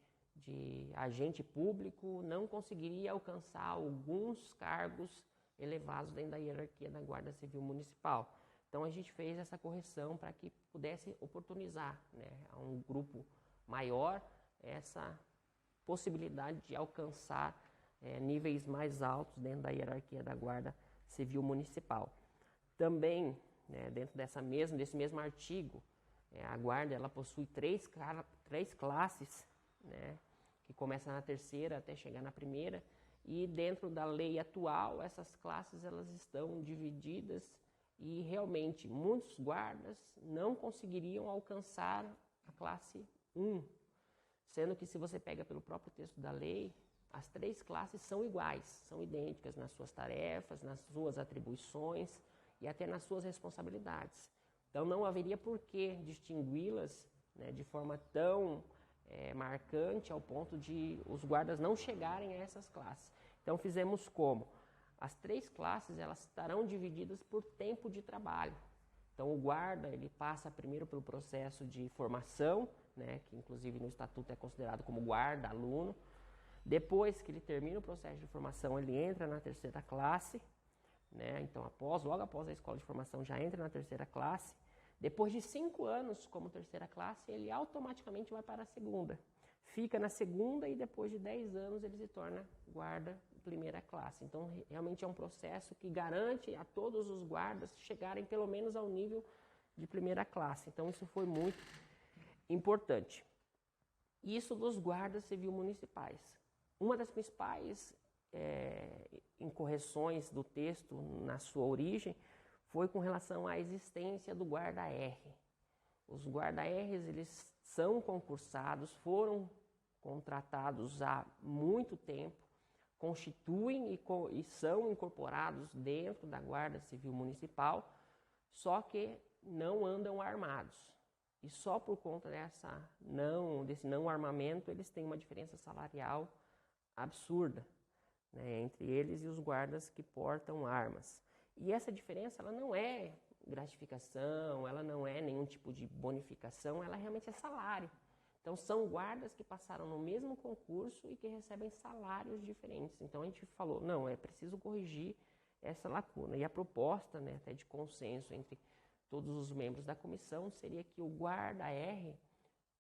agente público, não conseguiria alcançar alguns cargos elevados dentro da hierarquia da Guarda Civil Municipal. Então, a gente fez essa correção para que pudesse oportunizar, né, a um grupo maior essa possibilidade de alcançar níveis mais altos dentro da hierarquia da Guarda Civil Municipal. Também, né, dentro desse mesmo artigo, a Guarda ela possui três classes, né, que começam na terceira até chegar na primeira, e dentro da lei atual, essas classes elas estão divididas e realmente muitos guardas não conseguiriam alcançar a classe 1, sendo que se você pega pelo próprio texto da lei, as 3 classes são iguais, são idênticas nas suas tarefas, nas suas atribuições e até nas suas responsabilidades. Então não haveria por que distingui-las, né, de forma tão marcante ao ponto de os guardas não chegarem a essas classes. Então fizemos como? As 3 classes elas estarão divididas por tempo de trabalho. Então o guarda ele passa primeiro pelo processo de formação, né, que inclusive no estatuto é considerado como guarda aluno. Depois que ele termina o processo de formação, ele entra na terceira classe, né? Então logo após a escola de formação já entra na terceira classe. Depois de 5 anos como terceira classe, ele automaticamente vai para a segunda. Fica na segunda e depois de 10 anos ele se torna guarda primeira classe. Então, realmente é um processo que garante a todos os guardas chegarem pelo menos ao nível de primeira classe. Então, isso foi muito importante. Isso dos guardas civil municipais. Uma das principais incorreções do texto na sua origem foi com relação à existência do guarda-R. Os guarda-Rs, eles são concursados, foram contratados há muito tempo, constituem e são incorporados dentro da Guarda Civil Municipal, só que não andam armados. E só por conta desse não armamento, eles têm uma diferença salarial absurda, né, entre eles e os guardas que portam armas. E essa diferença ela não é gratificação, ela não é nenhum tipo de bonificação, ela realmente é salário. Então, são guardas que passaram no mesmo concurso e que recebem salários diferentes. Então, a gente falou, não, é preciso corrigir essa lacuna. E a proposta, né, até de consenso entre todos os membros da comissão, seria que o guarda-R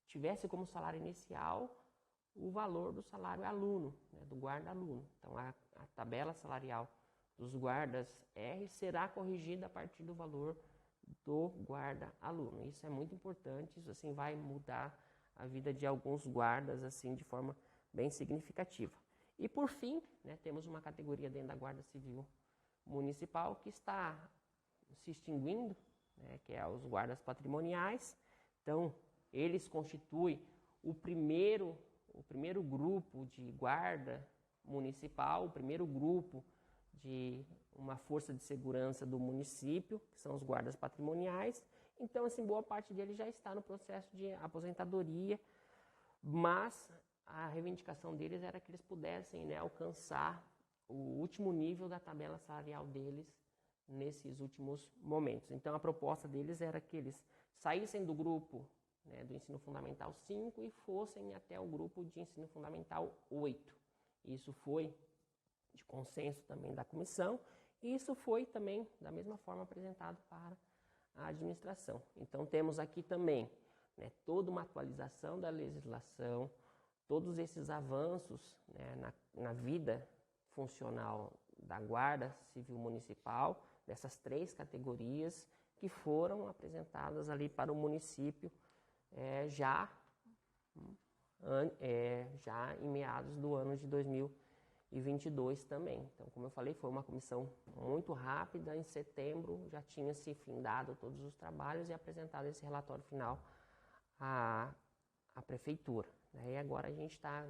tivesse como salário inicial o valor do salário aluno, né, do guarda-aluno. Então, a tabela salarial dos guardas-R será corrigida a partir do valor do guarda-aluno. Isso é muito importante, isso assim vai mudar a vida de alguns guardas assim de forma bem significativa. E por fim, né, temos uma categoria dentro da Guarda Civil Municipal que está se extinguindo, né, que é os guardas patrimoniais. Então, eles constituem o primeiro grupo de guarda municipal, o primeiro grupo de uma força de segurança do município, que são os guardas patrimoniais. Então, assim, boa parte deles já está no processo de aposentadoria, mas a reivindicação deles era que eles pudessem, né, alcançar o último nível da tabela salarial deles nesses últimos momentos. Então, a proposta deles era que eles saíssem do grupo, né, do ensino fundamental 5 e fossem até o grupo de ensino fundamental 8. Isso foi de consenso também da comissão e isso foi também, da mesma forma, apresentado para a administração. Então, temos aqui também, né, toda uma atualização da legislação, todos esses avanços, né, na vida funcional da Guarda Civil Municipal, dessas 3 categorias que foram apresentadas ali para o município já em meados do ano de 2022 também. Então, como eu falei, foi uma comissão muito rápida. Em setembro já tinha se findado todos os trabalhos e apresentado esse relatório final à prefeitura. E agora a gente está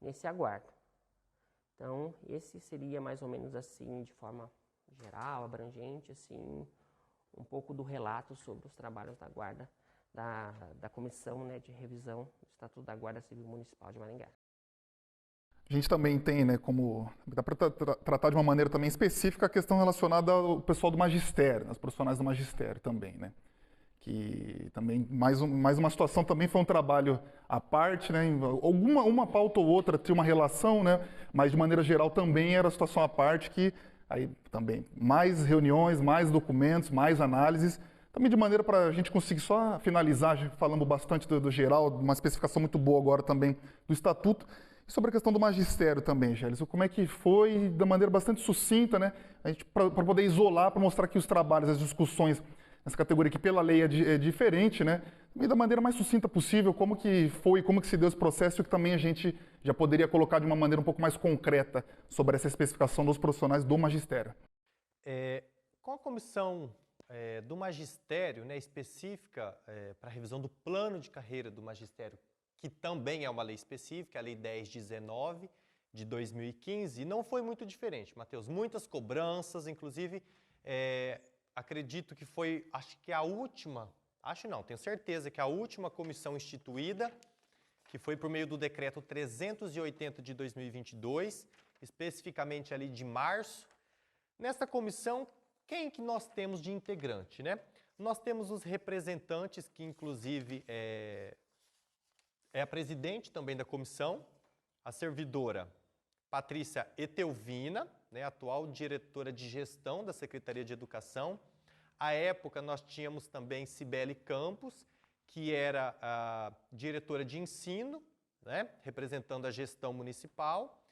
nesse aguardo. Então, esse seria mais ou menos assim, de forma geral, abrangente, assim, um pouco do relato sobre os trabalhos da Guarda, da Comissão, né, de Revisão do Estatuto da Guarda Civil Municipal de Maringá. A gente também tem, né, como dá para tratar de uma maneira também específica a questão relacionada ao pessoal do magistério, aos profissionais do magistério também, né? Que também, mais uma situação, também foi um trabalho à parte, né? Uma pauta ou outra tinha uma relação, né? Mas de maneira geral também era a situação à parte que aí também mais reuniões, mais documentos, mais análises, também de maneira para a gente conseguir só finalizar, falando bastante do geral, uma especificação muito boa agora também do Estatuto. E sobre a questão do magistério também, Gélis, como é que foi, de maneira bastante sucinta, né? A gente, para poder isolar, para mostrar que os trabalhos, as discussões nessa categoria que pela lei é diferente, né? E da maneira mais sucinta possível, como que foi, como que se deu esse processo e que também a gente já poderia colocar de uma maneira um pouco mais concreta sobre essa especificação dos profissionais do magistério. Com a comissão do magistério, né, específica para a revisão do plano de carreira do magistério, que também é uma lei específica, a Lei 1019 de 2015, não foi muito diferente, Matheus. Muitas cobranças, inclusive, acredito que foi, tenho certeza que a última comissão instituída, que foi por meio do decreto 380 de 2022, especificamente ali de março. Nesta comissão, quem que nós temos de integrante, né? Nós temos os representantes, que inclusive é a presidente também da comissão, a servidora Patrícia Etelvina, né, atual diretora de gestão da Secretaria de Educação. À época, nós tínhamos também Cibele Campos, que era a diretora de ensino, né, representando a gestão municipal.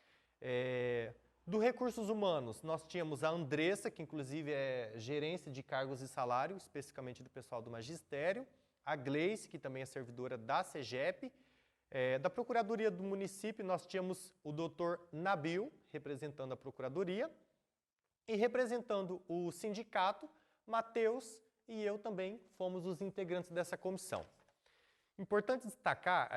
Do Recursos Humanos, nós tínhamos a Andressa, que inclusive é gerência de cargos e salário, especificamente do pessoal do magistério. A Gleice, que também é servidora da CEGEP. Da Procuradoria do Município, nós tínhamos o doutor Nabil, representando a Procuradoria, e representando o sindicato, Matheus e eu também fomos os integrantes dessa comissão. Importante destacar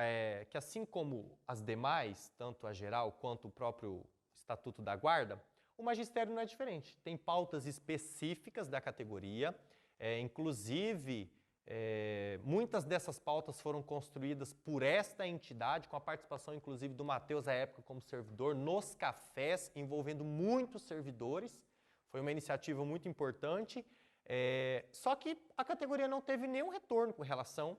que, assim como as demais, tanto a geral quanto o próprio Estatuto da Guarda, o magistério não é diferente. Tem pautas específicas da categoria, inclusive muitas dessas pautas foram construídas por esta entidade, com a participação inclusive do Matheus à época como servidor, nos cafés, envolvendo muitos servidores. Foi uma iniciativa muito importante, só que a categoria não teve nenhum retorno com relação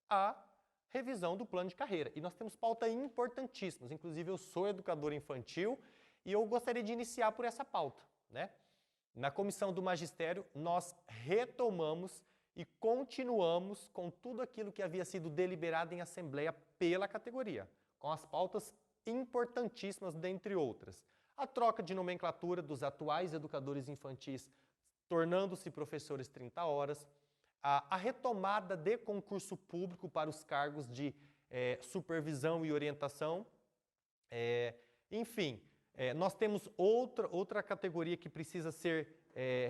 à revisão do plano de carreira. E nós temos pautas importantíssimas, inclusive eu sou educador infantil e eu gostaria de iniciar por essa pauta, né? Na comissão do magistério, nós retomamos e continuamos com tudo aquilo que havia sido deliberado em assembleia pela categoria, com as pautas importantíssimas, dentre outras. A troca de nomenclatura dos atuais educadores infantis, tornando-se professores 30 horas, a retomada de concurso público para os cargos de supervisão e orientação, Enfim, nós temos outra categoria que precisa ser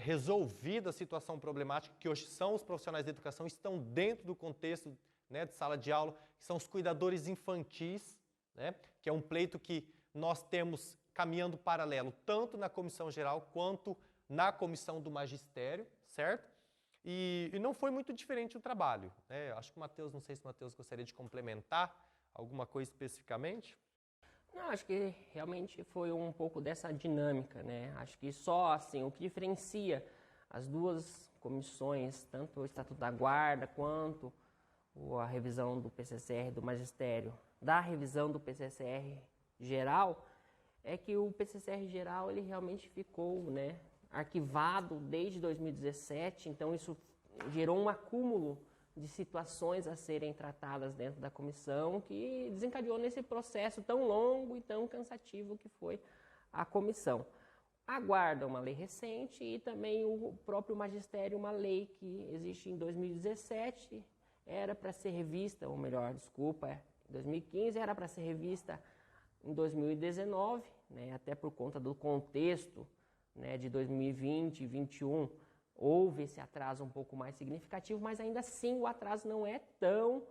resolvida, a situação problemática, que hoje são os profissionais de educação, estão dentro do contexto, né, de sala de aula, que são os cuidadores infantis, né, que é um pleito que nós temos caminhando paralelo, tanto na comissão geral quanto na comissão do magistério, certo? E não foi muito diferente o trabalho, né? Acho que o Matheus, não sei se o Matheus gostaria de complementar alguma coisa especificamente. Não, acho que realmente foi um pouco dessa dinâmica, né? Acho que só assim, o que diferencia as duas comissões, tanto o Estatuto da Guarda quanto a revisão do PCCR do Magistério, da revisão do PCCR geral, é que o PCCR geral ele realmente ficou, né, arquivado desde 2017, então isso gerou um acúmulo de situações a serem tratadas dentro da comissão que desencadeou nesse processo tão longo e tão cansativo que foi a comissão. A Guarda, uma lei recente, e também o próprio Magistério, uma lei que existe em 2017, era para ser revista, ou melhor, desculpa, em 2015, era para ser revista em 2019, né, até por conta do contexto, né, de 2020 e 2021, houve esse atraso um pouco mais significativo, mas ainda assim o atraso não é tão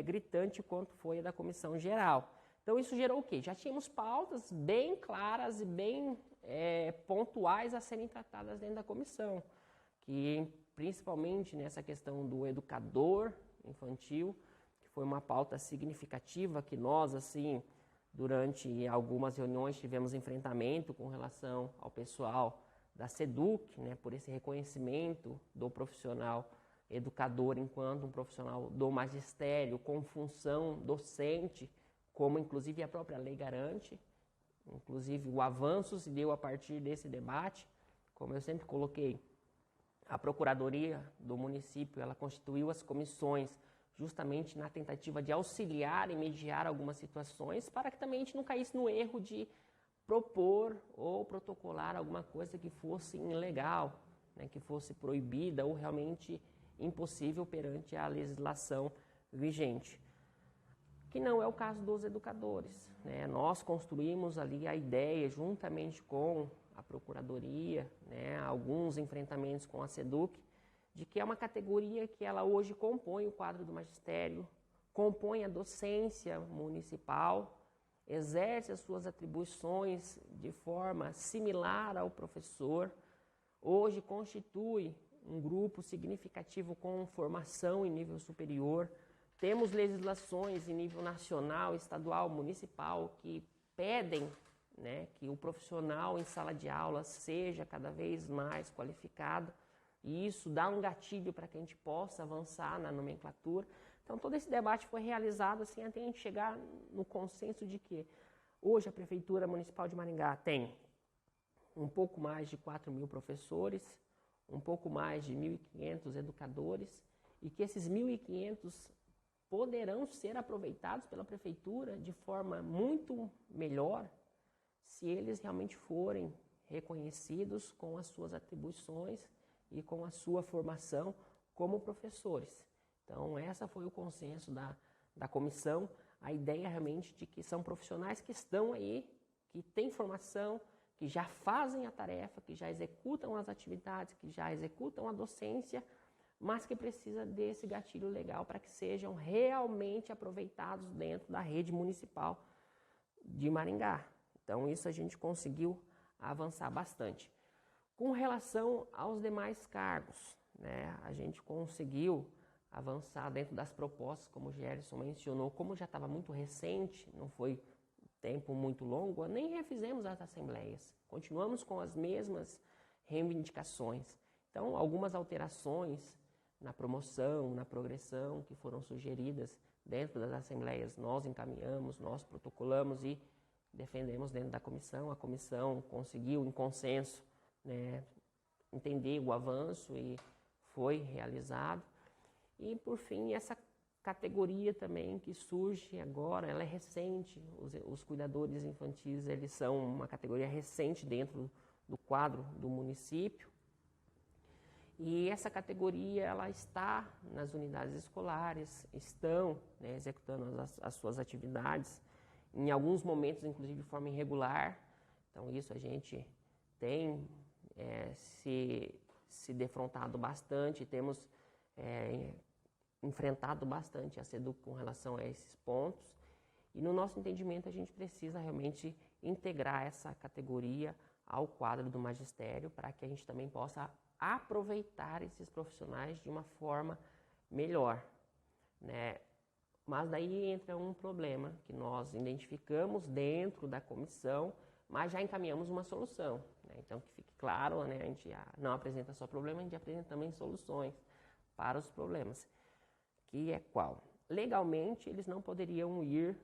gritante quanto foi a da comissão geral. Então isso gerou o quê? Já tínhamos pautas bem claras e bem pontuais a serem tratadas dentro da comissão, que principalmente nessa questão do educador infantil, que foi uma pauta significativa que nós, assim, durante algumas reuniões tivemos enfrentamento com relação ao pessoal da SEDUC, né, por esse reconhecimento do profissional educador enquanto um profissional do magistério com função docente, como inclusive a própria lei garante. Inclusive o avanço se deu a partir desse debate. Como eu sempre coloquei, a Procuradoria do município ela constituiu as comissões justamente na tentativa de auxiliar e mediar algumas situações para que também a gente não caísse no erro de propor ou protocolar alguma coisa que fosse ilegal, né, que fosse proibida ou realmente impossível perante a legislação vigente. Que não é o caso dos educadores, né? Nós construímos ali a ideia, juntamente com a Procuradoria, né, alguns enfrentamentos com a SEDUC, de que é uma categoria que ela hoje compõe o quadro do magistério, compõe a docência municipal, exerce as suas atribuições de forma similar ao professor, hoje constitui um grupo significativo com formação em nível superior. Temos legislações em nível nacional, estadual, municipal que pedem, né, que o profissional em sala de aula seja cada vez mais qualificado, e isso dá um gatilho para que a gente possa avançar na nomenclatura. Então, todo esse debate foi realizado assim, até a gente chegar no consenso de que hoje a Prefeitura Municipal de Maringá tem um pouco mais de 4.000 professores, um pouco mais de 1.500 educadores, e que esses 1.500 poderão ser aproveitados pela Prefeitura de forma muito melhor se eles realmente forem reconhecidos com as suas atribuições e com a sua formação como professores. Então, essa foi o consenso da comissão, a ideia realmente de que são profissionais que estão aí, que têm formação, que já fazem a tarefa, que já executam as atividades, que já executam a docência, mas que precisa desse gatilho legal para que sejam realmente aproveitados dentro da rede municipal de Maringá. Então, isso a gente conseguiu avançar bastante. Com relação aos demais cargos, né, a gente conseguiu avançar dentro das propostas, como o Gerson mencionou, como já estava muito recente, não foi tempo muito longo, nem refizemos as assembleias. Continuamos com as mesmas reivindicações. Então, algumas alterações na promoção, na progressão que foram sugeridas dentro das assembleias, nós encaminhamos, nós protocolamos e defendemos dentro da comissão. A comissão conseguiu, em consenso, né, entender o avanço e foi realizado. E, por fim, essa categoria também que surge agora, ela é recente, os cuidadores infantis, eles são uma categoria recente dentro do quadro do município. E essa categoria, ela está nas unidades escolares, estão, né, executando as suas atividades. em alguns momentos, inclusive, de forma irregular. Então, isso a gente tem se defrontado bastante, temos enfrentado bastante a SEDUC com relação a esses pontos. E, no nosso entendimento, a gente precisa realmente integrar essa categoria ao quadro do magistério para que a gente também possa aproveitar esses profissionais de uma forma melhor, né? Mas daí entra um problema que nós identificamos dentro da comissão, mas já encaminhamos uma solução, né? Então, que fique claro, né? A gente não apresenta só problema, a gente apresenta também soluções para os problemas. Que é qual? Legalmente, eles não poderiam ir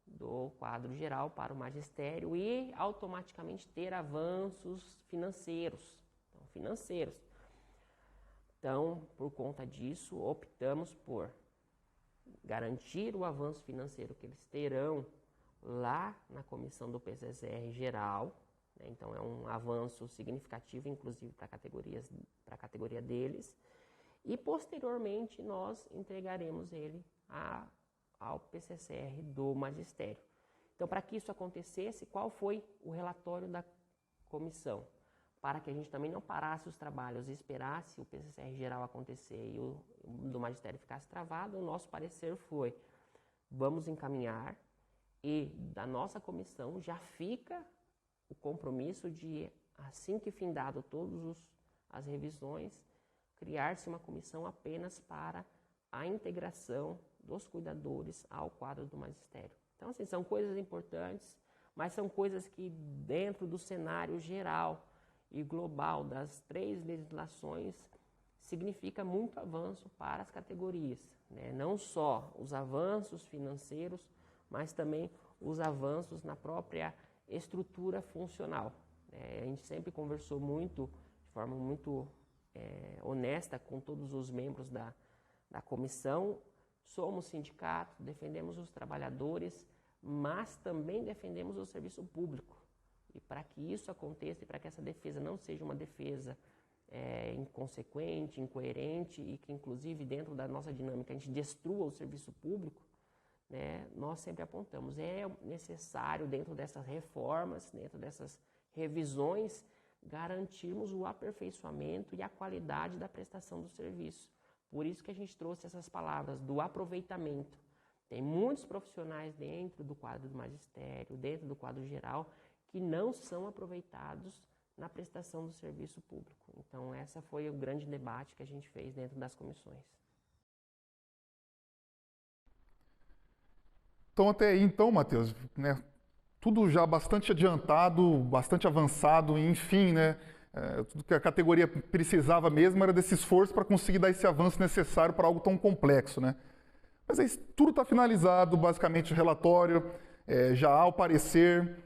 do quadro geral para o magistério e automaticamente ter avanços financeiros. Então, por conta disso, optamos por garantir o avanço financeiro que eles terão lá na comissão do PCCR geral, né? Então, é um avanço significativo, inclusive, para a categoria deles. E, posteriormente, nós entregaremos ele ao PCCR do magistério. Então, para que isso acontecesse, qual foi o relatório da comissão? Para que a gente também não parasse os trabalhos e esperasse o PCCR geral acontecer e o do magistério ficasse travado, o nosso parecer foi: vamos encaminhar, e da nossa comissão já fica o compromisso de, assim que findado todas as revisões, criar-se uma comissão apenas para a integração dos cuidadores ao quadro do magistério. Então, assim, são coisas importantes, mas são coisas que, dentro do cenário geral e global das 3 legislações, significa muito avanço para as categorias, né? Não só os avanços financeiros, mas também os avanços na própria estrutura funcional. A gente sempre conversou muito, de forma muito honesta, com todos os membros da comissão. Somos sindicato, defendemos os trabalhadores, mas também defendemos o serviço público. E para que isso aconteça, e para que essa defesa não seja uma defesa inconsequente, incoerente, e que, inclusive, dentro da nossa dinâmica, a gente destrua o serviço público, né, nós sempre apontamos: é necessário, dentro dessas reformas, dentro dessas revisões, garantirmos o aperfeiçoamento e a qualidade da prestação do serviço. Por isso que a gente trouxe essas palavras do aproveitamento. Tem muitos profissionais dentro do quadro do magistério, dentro do quadro geral, que não são aproveitados na prestação do serviço público. Então, essa foi o grande debate que a gente fez dentro das comissões. Então, até aí, Matheus, né, tudo já bastante adiantado, bastante avançado, enfim, né, tudo que a categoria precisava mesmo era desse esforço para conseguir dar esse avanço necessário para algo tão complexo, né? Mas aí tudo está finalizado, basicamente o relatório, já há o parecer,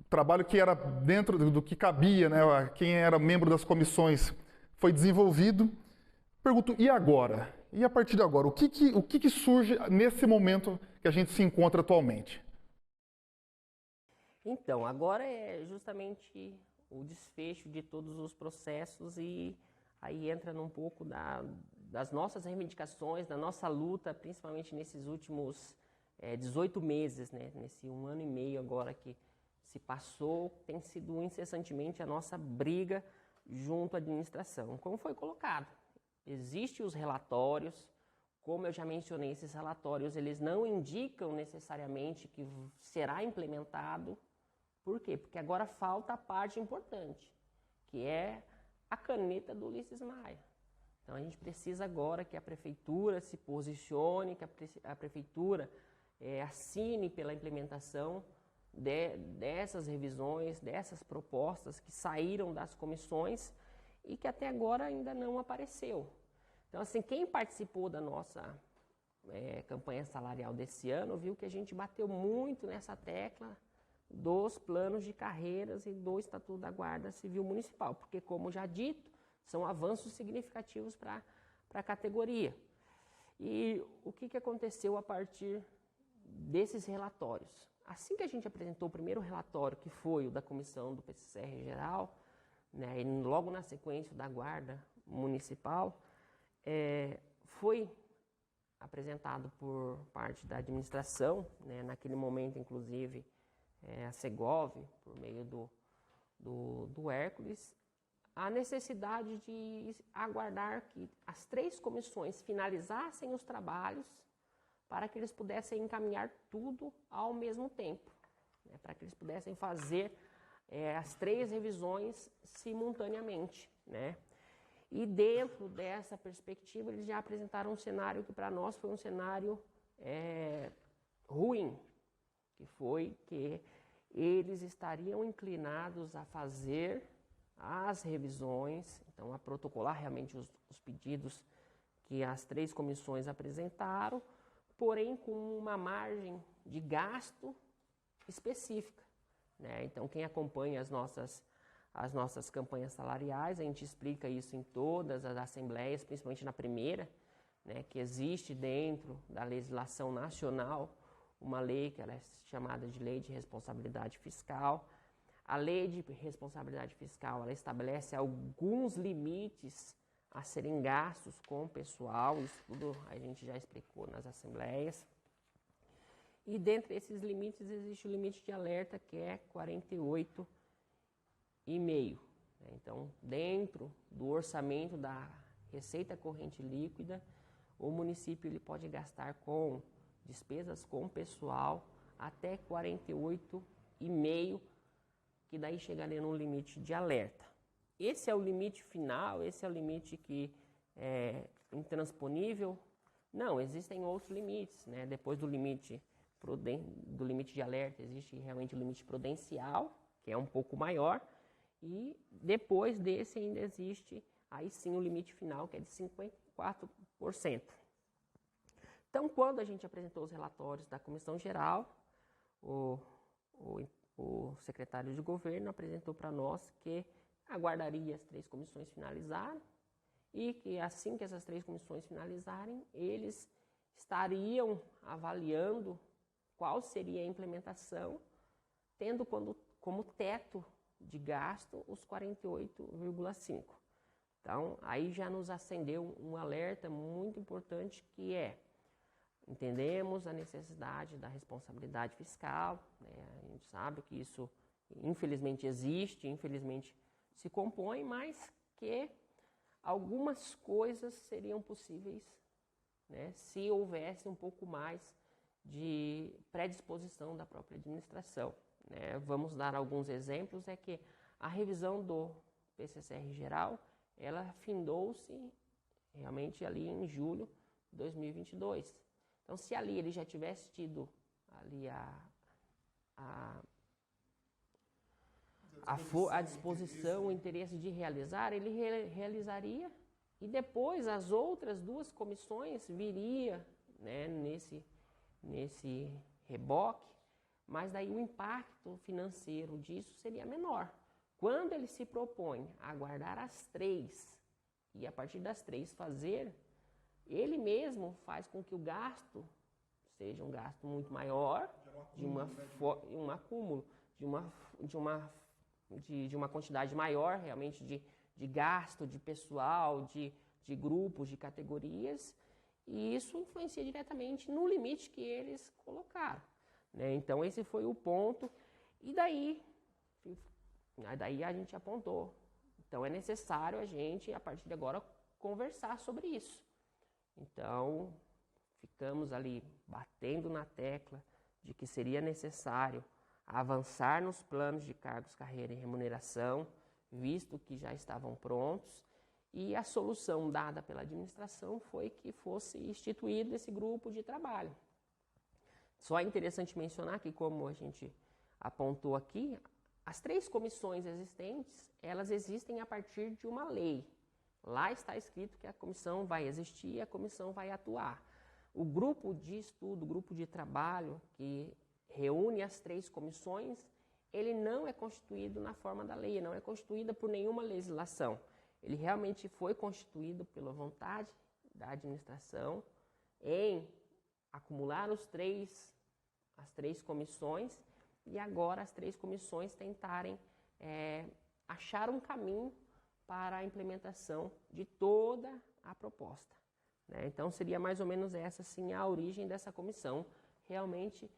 trabalho que era dentro do que cabia, né, quem era membro das comissões foi desenvolvido. Pergunto, e agora? E a partir de agora, o que surge nesse momento que a gente se encontra atualmente? Então, agora é justamente o desfecho de todos os processos, e aí entra num pouco das nossas reivindicações, da nossa luta, principalmente nesses últimos 18 meses, né? Nesse 1 ano e meio agora que se passou, tem sido incessantemente a nossa briga junto à administração. Como foi colocado, existem os relatórios. Como eu já mencionei, esses relatórios eles não indicam necessariamente que será implementado. Por quê? Porque agora falta a parte importante, que é a caneta do Ulisses Maia. Então, a gente precisa agora que a prefeitura se posicione, que a prefeitura assine pela implementação dessas revisões, dessas propostas que saíram das comissões e que até agora ainda não apareceu. Então, assim, quem participou da nossa campanha salarial desse ano viu que a gente bateu muito nessa tecla dos planos de carreiras e do Estatuto da Guarda Civil Municipal, porque, como já dito, são avanços significativos para a categoria. E o que aconteceu a partir desses relatórios? Assim que a gente apresentou o primeiro relatório, que foi o da comissão do PCCR geral, né, e logo na sequência da Guarda Municipal, foi apresentado por parte da administração, né, naquele momento, inclusive, a Segov, por meio do Hércules, a necessidade de aguardar que as 3 comissões finalizassem os trabalhos para que eles pudessem encaminhar tudo ao mesmo tempo, né, para que eles pudessem fazer as 3 revisões simultaneamente, né? E dentro dessa perspectiva, eles já apresentaram um cenário que para nós foi um cenário ruim, que foi que eles estariam inclinados a fazer as revisões, então a protocolar realmente os pedidos que as 3 comissões apresentaram, porém com uma margem de gasto específica, né? Então quem acompanha as nossas campanhas salariais, a gente explica isso em todas as assembleias, principalmente na primeira, né, que existe dentro da legislação nacional uma lei que ela é chamada de Lei de Responsabilidade Fiscal. A Lei de Responsabilidade Fiscal ela estabelece alguns limites a serem gastos com o pessoal, isso tudo a gente já explicou nas assembleias. E dentre esses limites existe o limite de alerta que é 48,5. Então, dentro do orçamento da receita corrente líquida, o município ele pode gastar com despesas com pessoal até 48,5, que daí chegaria no limite de alerta. Esse é o limite final, esse é o limite que é intransponível? Não, existem outros limites, né? Depois do limite de alerta, existe realmente o limite prudencial, que é um pouco maior, e depois desse ainda existe, aí sim, o limite final, que é de 54%. Então, quando a gente apresentou os relatórios da Comissão Geral, o secretário de governo apresentou para nós que aguardaria as 3 comissões finalizarem e que assim que essas 3 comissões finalizarem, eles estariam avaliando qual seria a implementação, tendo como teto de gasto os 48,5. Então, aí já nos acendeu um alerta muito importante que é: entendemos a necessidade da responsabilidade fiscal, né? A gente sabe que isso infelizmente existe, infelizmente se compõe, mas que algumas coisas seriam possíveis, né, se houvesse um pouco mais de predisposição da própria administração, né? Vamos dar alguns exemplos, é que a revisão do PCCR geral, ela findou-se realmente ali em julho de 2022. Então, se ali ele já tivesse tido ali a disposição, o interesse de realizar, ele realizaria, e depois as outras 2 comissões viria, né, nesse reboque, mas daí o impacto financeiro disso seria menor. Quando ele se propõe a aguardar as 3 e a partir das 3 fazer, ele mesmo faz com que o gasto seja um gasto muito maior, um acúmulo, de uma quantidade maior realmente de gasto, de pessoal, de grupos, de categorias, e isso influencia diretamente no limite que eles colocaram, né? Então esse foi o ponto, e daí a gente apontou. Então é necessário a gente, a partir de agora, conversar sobre isso. Então, ficamos ali batendo na tecla de que seria necessário avançar nos planos de cargos, carreira e remuneração, visto que já estavam prontos, e a solução dada pela administração foi que fosse instituído esse grupo de trabalho. Só é interessante mencionar que, como a gente apontou aqui, as 3 comissões existentes, elas existem a partir de uma lei. Lá está escrito que a comissão vai existir e a comissão vai atuar. O grupo de estudo, o grupo de trabalho que reúne as 3 comissões, ele não é constituído na forma da lei, não é constituído por nenhuma legislação. Ele realmente foi constituído pela vontade da administração em acumular as 3 comissões, e agora as 3 comissões tentarem achar um caminho para a implementação de toda a proposta. né? Então, seria mais ou menos essa, sim, a origem dessa comissão. Realmente,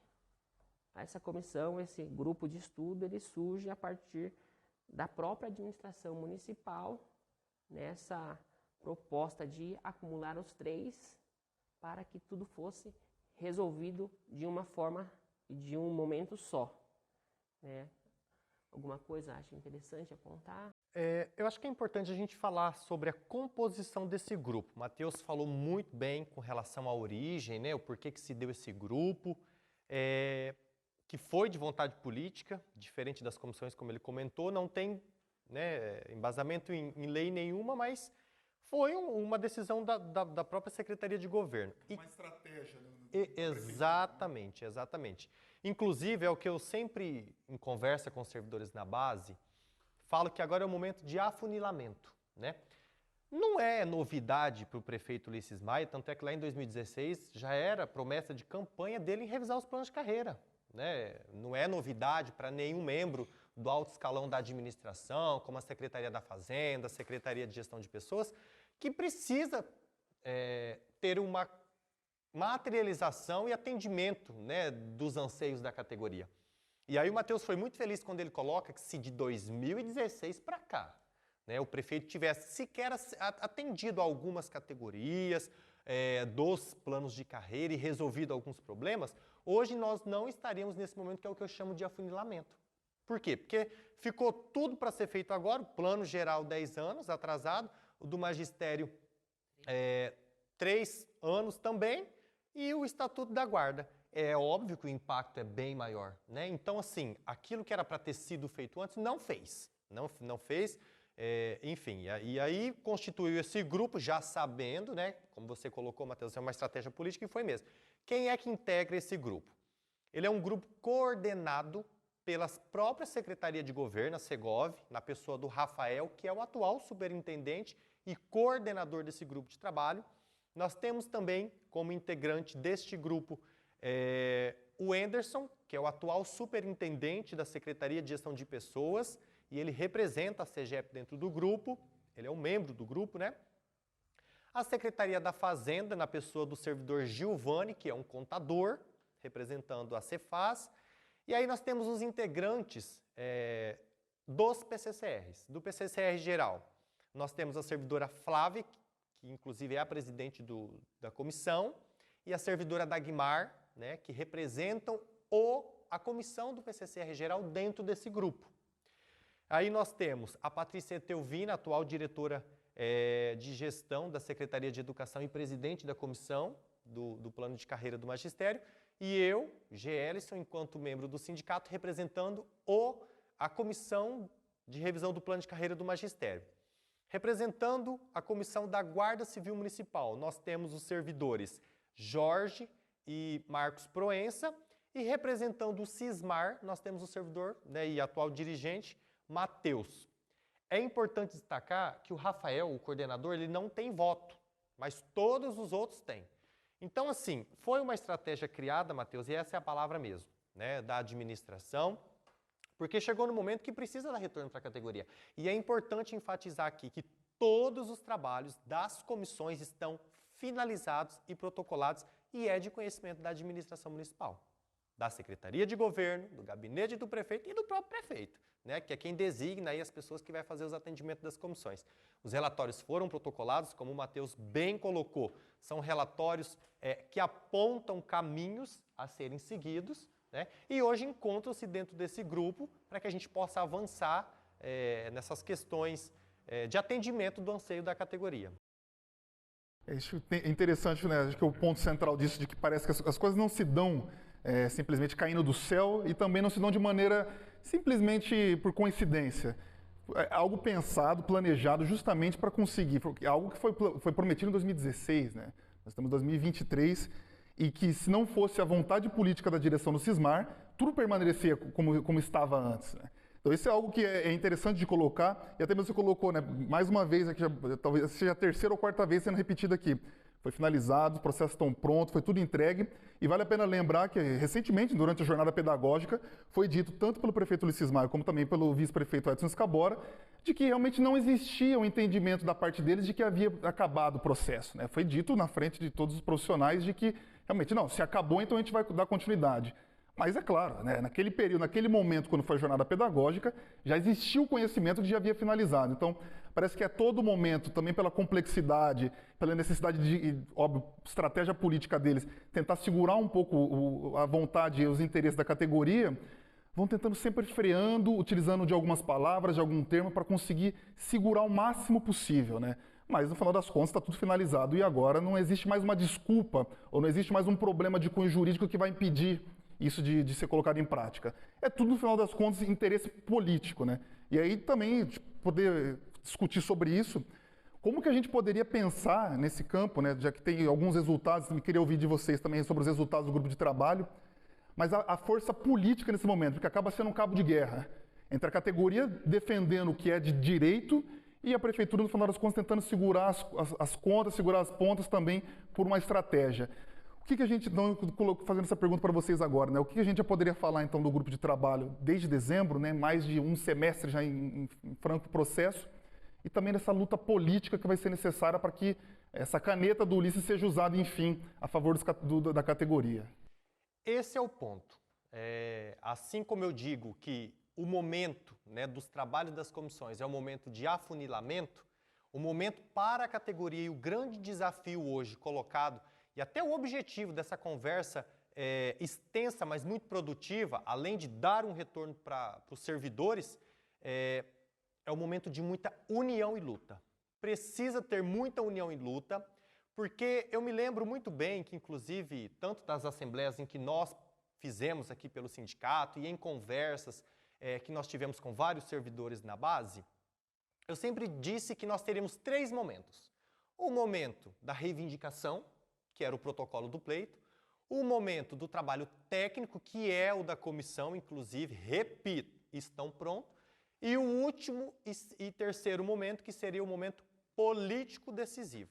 essa comissão, esse grupo de estudo, ele surge a partir da própria administração municipal, nessa proposta de acumular os 3 para que tudo fosse resolvido de uma forma e de um momento só, né? Alguma coisa acha interessante apontar? Eu acho que é importante a gente falar sobre a composição desse grupo. O Matheus falou muito bem com relação à origem, né, o porquê que se deu esse grupo, que foi de vontade política, diferente das comissões, como ele comentou, não tem, né, embasamento em lei nenhuma, mas foi uma decisão da própria Secretaria de Governo. Uma estratégia. Né? Exatamente, exatamente. Inclusive, é o que eu sempre, em conversa com os servidores na base, falo que agora é o momento de afunilamento, né? Não é novidade para o prefeito Ulisses Maia, tanto é que lá em 2016 já era promessa de campanha dele em revisar os planos de carreira, né? Não é novidade para nenhum membro do alto escalão da administração, como a Secretaria da Fazenda, a Secretaria de Gestão de Pessoas, que precisa ter uma materialização e atendimento, né, dos anseios da categoria. E aí o Matheus foi muito feliz quando ele coloca que se de 2016 para cá, né, o prefeito tivesse sequer atendido algumas categorias dos planos de carreira e resolvido alguns problemas, hoje nós não estaríamos nesse momento que é o que eu chamo de afunilamento. Por quê? Porque ficou tudo para ser feito agora, o plano geral 10 anos atrasado, o do magistério 3 anos também, e o Estatuto da Guarda. É óbvio que o impacto é bem maior, né? Então, assim, aquilo que era para ter sido feito antes, não fez. Não fez, enfim. E aí constituiu esse grupo, já sabendo, né? Como você colocou, Matheus, é uma estratégia política, e foi mesmo. Quem é que integra esse grupo? Ele é um grupo coordenado pelas próprias Secretarias de Governo, a Segov, na pessoa do Rafael, que é o atual superintendente e coordenador desse grupo de trabalho. Nós temos também, como integrante deste grupo, o Anderson, que é o atual superintendente da Secretaria de Gestão de Pessoas, e ele representa a CEGEP dentro do grupo, ele é um membro do grupo, né? A Secretaria da Fazenda, na pessoa do servidor Giovanni, que é um contador, representando a Cefaz. E aí nós temos os integrantes dos PCCRs, do PCCR geral. Nós temos a servidora Flávia, que inclusive é a presidente da comissão, e a servidora Dagmar, né, que representam a comissão do PCCR geral dentro desse grupo. Aí nós temos a Patrícia Etelvina, atual diretora de gestão da Secretaria de Educação e presidente da comissão do plano de carreira do magistério, e eu, Gelson, enquanto membro do sindicato, representando a comissão de revisão do plano de carreira do magistério. Representando a comissão da Guarda Civil Municipal, nós temos os servidores Jorge e Marcos Proença, e representando o Cismar, nós temos o servidor, né, e atual dirigente, Matheus. É importante destacar que o Rafael, o coordenador, ele não tem voto, mas todos os outros têm. Então, assim, foi uma estratégia criada, Matheus, e essa é a palavra mesmo, né, da administração, porque chegou no momento que precisa dar retorno para a categoria. E é importante enfatizar aqui que todos os trabalhos das comissões estão finalizados e protocolados, e é de conhecimento da administração municipal, da Secretaria de Governo, do gabinete do prefeito e do próprio prefeito, né, que é quem designa aí as pessoas que vai fazer os atendimentos das comissões. Os relatórios foram protocolados, como o Matheus bem colocou, são relatórios que apontam caminhos a serem seguidos, né, e hoje encontram-se dentro desse grupo para que a gente possa avançar nessas questões de atendimento do anseio da categoria. É interessante, né? Acho que o ponto central disso, de que parece que as coisas não se dão simplesmente caindo do céu, e também não se dão de maneira simplesmente por coincidência. É algo pensado, planejado justamente para conseguir, algo que foi prometido em 2016, né? Nós estamos em 2023, e que se não fosse a vontade política da direção do Cismar, tudo permaneceria como estava antes, né? Então isso é algo que é interessante de colocar, e até você colocou, né, mais uma vez, aqui, talvez seja a terceira ou quarta vez sendo repetido aqui, Foi finalizado, os processos estão prontos, foi tudo entregue. E vale a pena lembrar que, recentemente, durante a jornada pedagógica, foi dito tanto pelo prefeito Ulisses Maia como também pelo vice-prefeito Edson Scabora, de que realmente não existia um entendimento da parte deles de que havia acabado o processo, né? Foi dito na frente de todos os profissionais de que, realmente, não, se acabou, então a gente vai dar continuidade. Mas é claro, né, naquele período, naquele momento, quando foi a jornada pedagógica, já existia o conhecimento de que já havia finalizado. Então, parece que a todo momento, também pela complexidade, pela necessidade de, óbvio, estratégia política deles, tentar segurar um pouco a vontade e os interesses da categoria, vão tentando sempre freando, utilizando de algumas palavras, de algum termo, para conseguir segurar o máximo possível, né? Mas, no final das contas, está tudo finalizado e agora não existe mais uma desculpa ou não existe mais um problema de cunho jurídico que vai impedir isso de ser colocado em prática. É tudo, no final das contas, interesse político, né? E aí também poder discutir sobre isso, como que a gente poderia pensar nesse campo, né? Já que tem alguns resultados, eu queria ouvir de vocês também sobre os resultados do grupo de trabalho, mas a força política nesse momento, porque acaba sendo um cabo de guerra entre a categoria defendendo o que é de direito e a prefeitura, no final das contas, tentando segurar as contas, segurar as pontas também por uma estratégia. O que a gente, então, fazendo essa pergunta para vocês agora, né? O que a gente já poderia falar, então, do grupo de trabalho desde dezembro, né? Mais de um semestre já em franco processo, e também nessa luta política que vai ser necessária para que essa caneta do Ulisses seja usada, enfim, a favor da categoria. Esse é o ponto. Assim como eu digo que o momento, né, dos trabalhos das comissões é o momento de afunilamento, o momento para a categoria e o grande desafio hoje colocado, e até o objetivo dessa conversa extensa, mas muito produtiva, além de dar um retorno para os servidores, é o momento de muita união e luta. Precisa ter muita união e luta, porque eu me lembro muito bem que, inclusive, tanto das assembleias em que nós fizemos aqui pelo sindicato e em conversas que nós tivemos com vários servidores na base, eu sempre disse que nós teríamos 3 momentos. O momento da reivindicação, que era o protocolo do pleito, o momento do trabalho técnico, que é o da comissão, inclusive, repito, estão prontos, e o último e terceiro momento, que seria o momento político decisivo.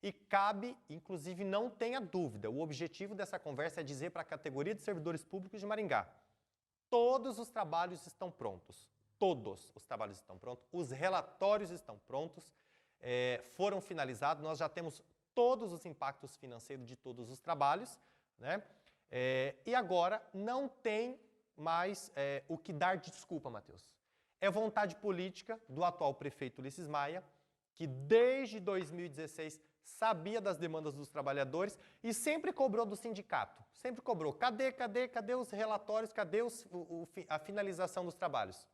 E cabe, inclusive, não tenha dúvida, o objetivo dessa conversa é dizer para a categoria de servidores públicos de Maringá, todos os trabalhos estão prontos, todos os trabalhos estão prontos, os relatórios estão prontos, foram finalizados, nós já temos todos os impactos financeiros de todos os trabalhos, né? E agora não tem mais o que dar de desculpa, Matheus. É vontade política do atual prefeito Ulisses Maia, que desde 2016 sabia das demandas dos trabalhadores e sempre cobrou do sindicato, sempre cobrou. Cadê os relatórios, cadê a finalização dos trabalhos?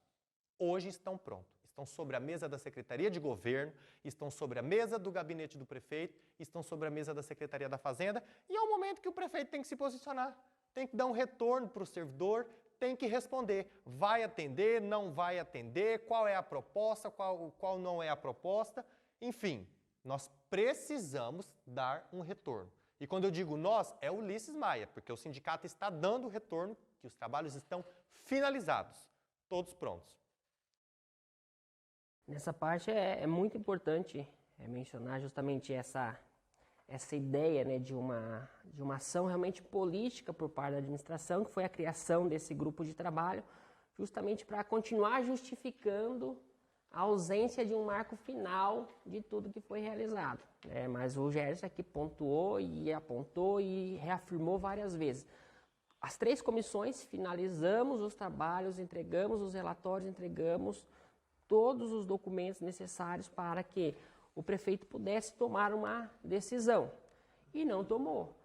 Hoje estão prontos. Estão sobre a mesa da Secretaria de Governo, estão sobre a mesa do gabinete do prefeito, estão sobre a mesa da Secretaria da Fazenda, e é o momento que o prefeito tem que se posicionar, tem que dar um retorno para o servidor, tem que responder, vai atender, não vai atender, qual é a proposta, qual não é a proposta, enfim, nós precisamos dar um retorno. E quando eu digo nós, é o Ulisses Maia, porque o sindicato está dando o retorno, que os trabalhos estão finalizados, todos prontos. Nessa parte é muito importante mencionar justamente essa ideia, né, de uma ação realmente política por parte da administração, que foi a criação desse grupo de trabalho, justamente para continuar justificando a ausência de um marco final de tudo que foi realizado. Mas o Gerson aqui pontuou e apontou e reafirmou várias vezes. As 3 comissões finalizamos os trabalhos, entregamos os relatórios, entregamos todos os documentos necessários para que o prefeito pudesse tomar uma decisão. E não tomou.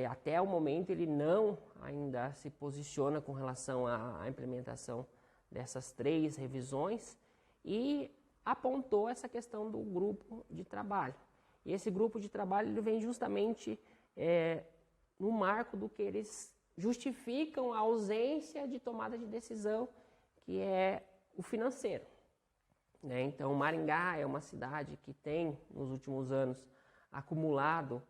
Até o momento ele não ainda se posiciona com relação à implementação dessas 3 revisões e apontou essa questão do grupo de trabalho. E esse grupo de trabalho ele vem justamente no marco do que eles justificam a ausência de tomada de decisão, que é o financeiro. Então, Maringá é uma cidade que tem, nos últimos anos, acumulado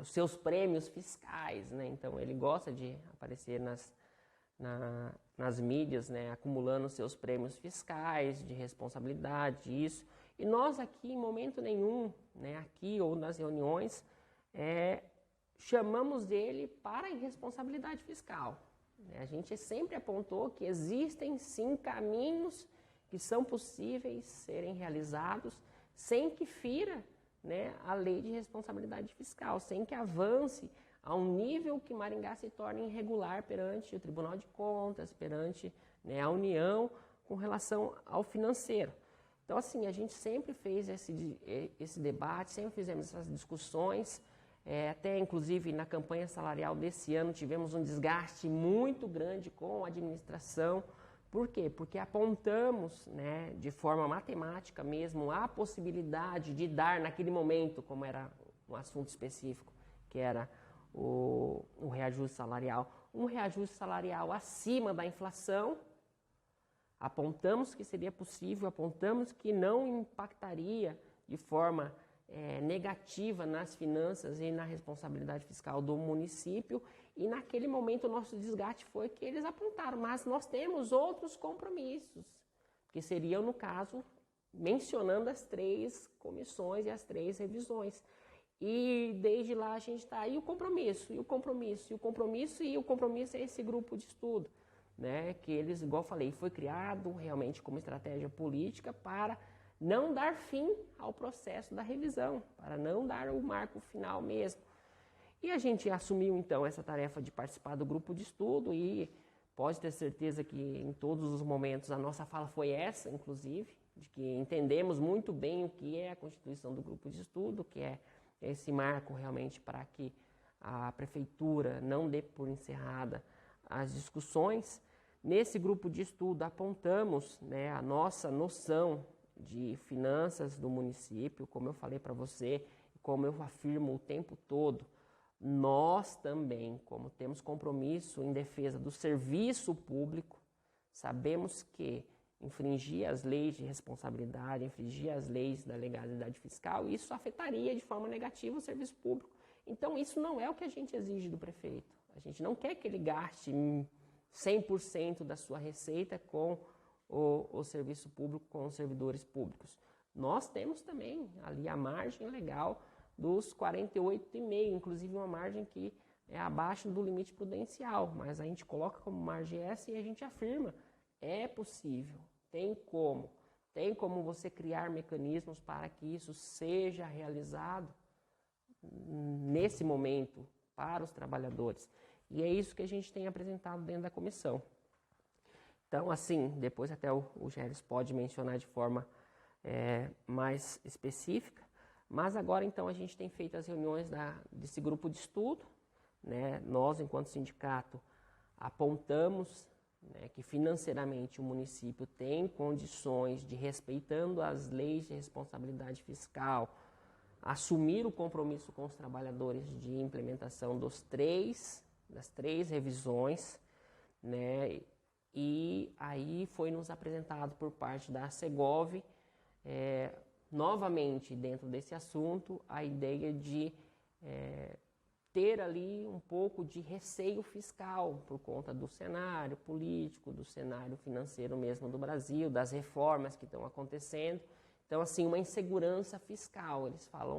os seus prêmios fiscais. Então, ele gosta de aparecer nas mídias, acumulando seus prêmios fiscais, de responsabilidade, isso. E nós aqui, em momento nenhum, né, aqui ou nas reuniões, chamamos ele para a irresponsabilidade fiscal. A gente sempre apontou que existem sim caminhos que são possíveis serem realizados sem que fira, né, a lei de responsabilidade fiscal, sem que avance a um nível que Maringá se torne irregular perante o Tribunal de Contas, perante, né, a União com relação ao financeiro. Então, assim, a gente sempre fez esse debate, sempre fizemos essas discussões, até inclusive na campanha salarial desse ano tivemos um desgaste muito grande com a administração. Por quê? Porque apontamos, né, de forma matemática mesmo a possibilidade de dar naquele momento, como era um assunto específico, que era o reajuste salarial, um reajuste salarial acima da inflação. Apontamos que seria possível, apontamos que não impactaria de forma negativa nas finanças e na responsabilidade fiscal do município. E naquele momento o nosso desgaste foi que eles apontaram, mas nós temos outros compromissos, que seriam, no caso, mencionando as 3 comissões e as 3 revisões. E desde lá a gente está, e o compromisso é esse grupo de estudo, né, que eles, igual eu falei, foi criado realmente como estratégia política para não dar fim ao processo da revisão, para não dar o marco final mesmo. E a gente assumiu então essa tarefa de participar do grupo de estudo e pode ter certeza que em todos os momentos a nossa fala foi essa, inclusive, de que entendemos muito bem o que é a constituição do grupo de estudo, que é esse marco realmente para que a prefeitura não dê por encerrada as discussões. Nesse grupo de estudo apontamos, né, a nossa noção de finanças do município, como eu falei para você, como eu afirmo o tempo todo, nós também, como temos compromisso em defesa do serviço público, sabemos que infringir as leis de responsabilidade, infringir as leis da legalidade fiscal, isso afetaria de forma negativa o serviço público. Então, isso não é o que a gente exige do prefeito. A gente não quer que ele gaste 100% da sua receita com o serviço público, com os servidores públicos. Nós temos também ali a margem legal dos 48,5%, inclusive uma margem que é abaixo do limite prudencial, mas a gente coloca como margem essa e a gente afirma, é possível, tem como você criar mecanismos para que isso seja realizado nesse momento para os trabalhadores. E é isso que a gente tem apresentado dentro da comissão. Então, assim, depois até o Gélis pode mencionar de forma mais específica, mas agora, então, a gente tem feito as reuniões desse grupo de estudo, né? Nós, enquanto sindicato, apontamos, né, que financeiramente o município tem condições de, respeitando as leis de responsabilidade fiscal, assumir o compromisso com os trabalhadores de implementação das três revisões, né? E aí foi nos apresentado por parte da Segov, novamente dentro desse assunto, a ideia de ter ali um pouco de receio fiscal por conta do cenário político, do cenário financeiro mesmo do Brasil, das reformas que estão acontecendo. Então, assim, uma insegurança fiscal. Eles falam,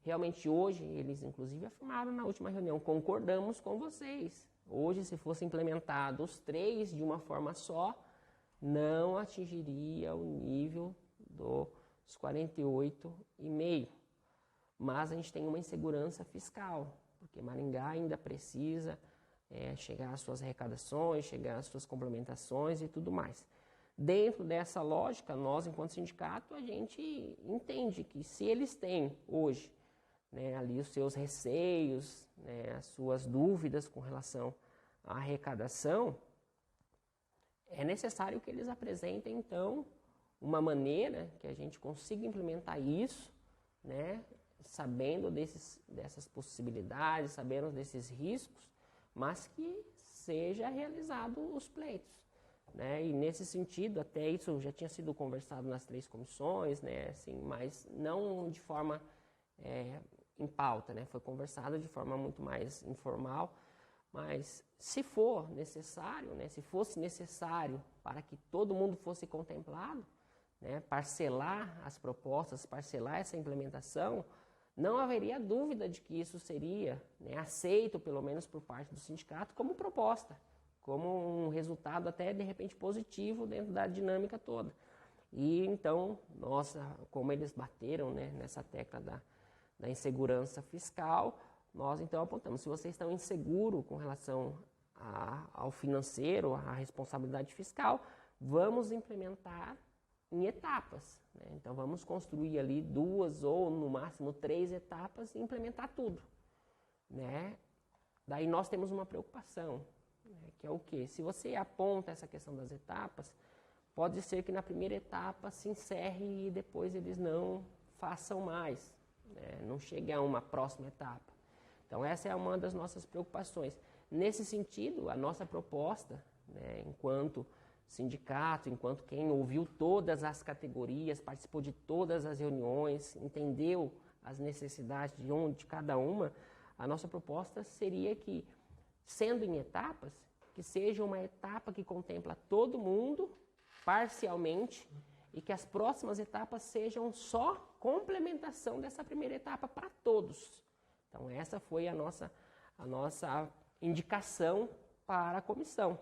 realmente hoje, eles inclusive afirmaram na última reunião, concordamos com vocês. Hoje, se fosse implementado os 3 de uma forma só, não atingiria o nível dos 48,5%. Mas a gente tem uma insegurança fiscal, porque Maringá ainda precisa chegar às suas arrecadações, chegar às suas complementações e tudo mais. Dentro dessa lógica, nós, enquanto sindicato, a gente entende que se eles têm hoje, né, ali os seus receios, né, as suas dúvidas com relação à arrecadação, é necessário que eles apresentem, então, uma maneira que a gente consiga implementar isso, né, sabendo dessas possibilidades, sabendo desses riscos, mas que seja realizado os pleitos, né? E nesse sentido, até isso já tinha sido conversado nas 3 comissões, né, assim, mas não de forma em pauta, né? Foi conversado de forma muito mais informal, mas se for necessário, né, se fosse necessário para que todo mundo fosse contemplado, né, parcelar as propostas, parcelar essa implementação, não haveria dúvida de que isso seria, né, aceito, pelo menos por parte do sindicato, como proposta, como um resultado até de repente positivo dentro da dinâmica toda. E então, como eles bateram, né, nessa tecla da insegurança fiscal, nós então apontamos, se vocês estão inseguros com relação ao financeiro, à responsabilidade fiscal, vamos implementar em etapas, né? Então vamos construir ali 2 ou no máximo 3 etapas e implementar tudo, né? Daí nós temos uma preocupação, né, que é o quê? Se você aponta essa questão das etapas, pode ser que na primeira etapa se encerre e depois eles não façam mais, né? Não chegue a uma próxima etapa. Então essa é uma das nossas preocupações. Nesse sentido, a nossa proposta, né, enquanto sindicato, enquanto quem ouviu todas as categorias, participou de todas as reuniões, entendeu as necessidades de cada uma, a nossa proposta seria que, sendo em etapas, que seja uma etapa que contempla todo mundo, parcialmente, e que as próximas etapas sejam só complementação dessa primeira etapa para todos. Então essa foi a nossa indicação para a comissão.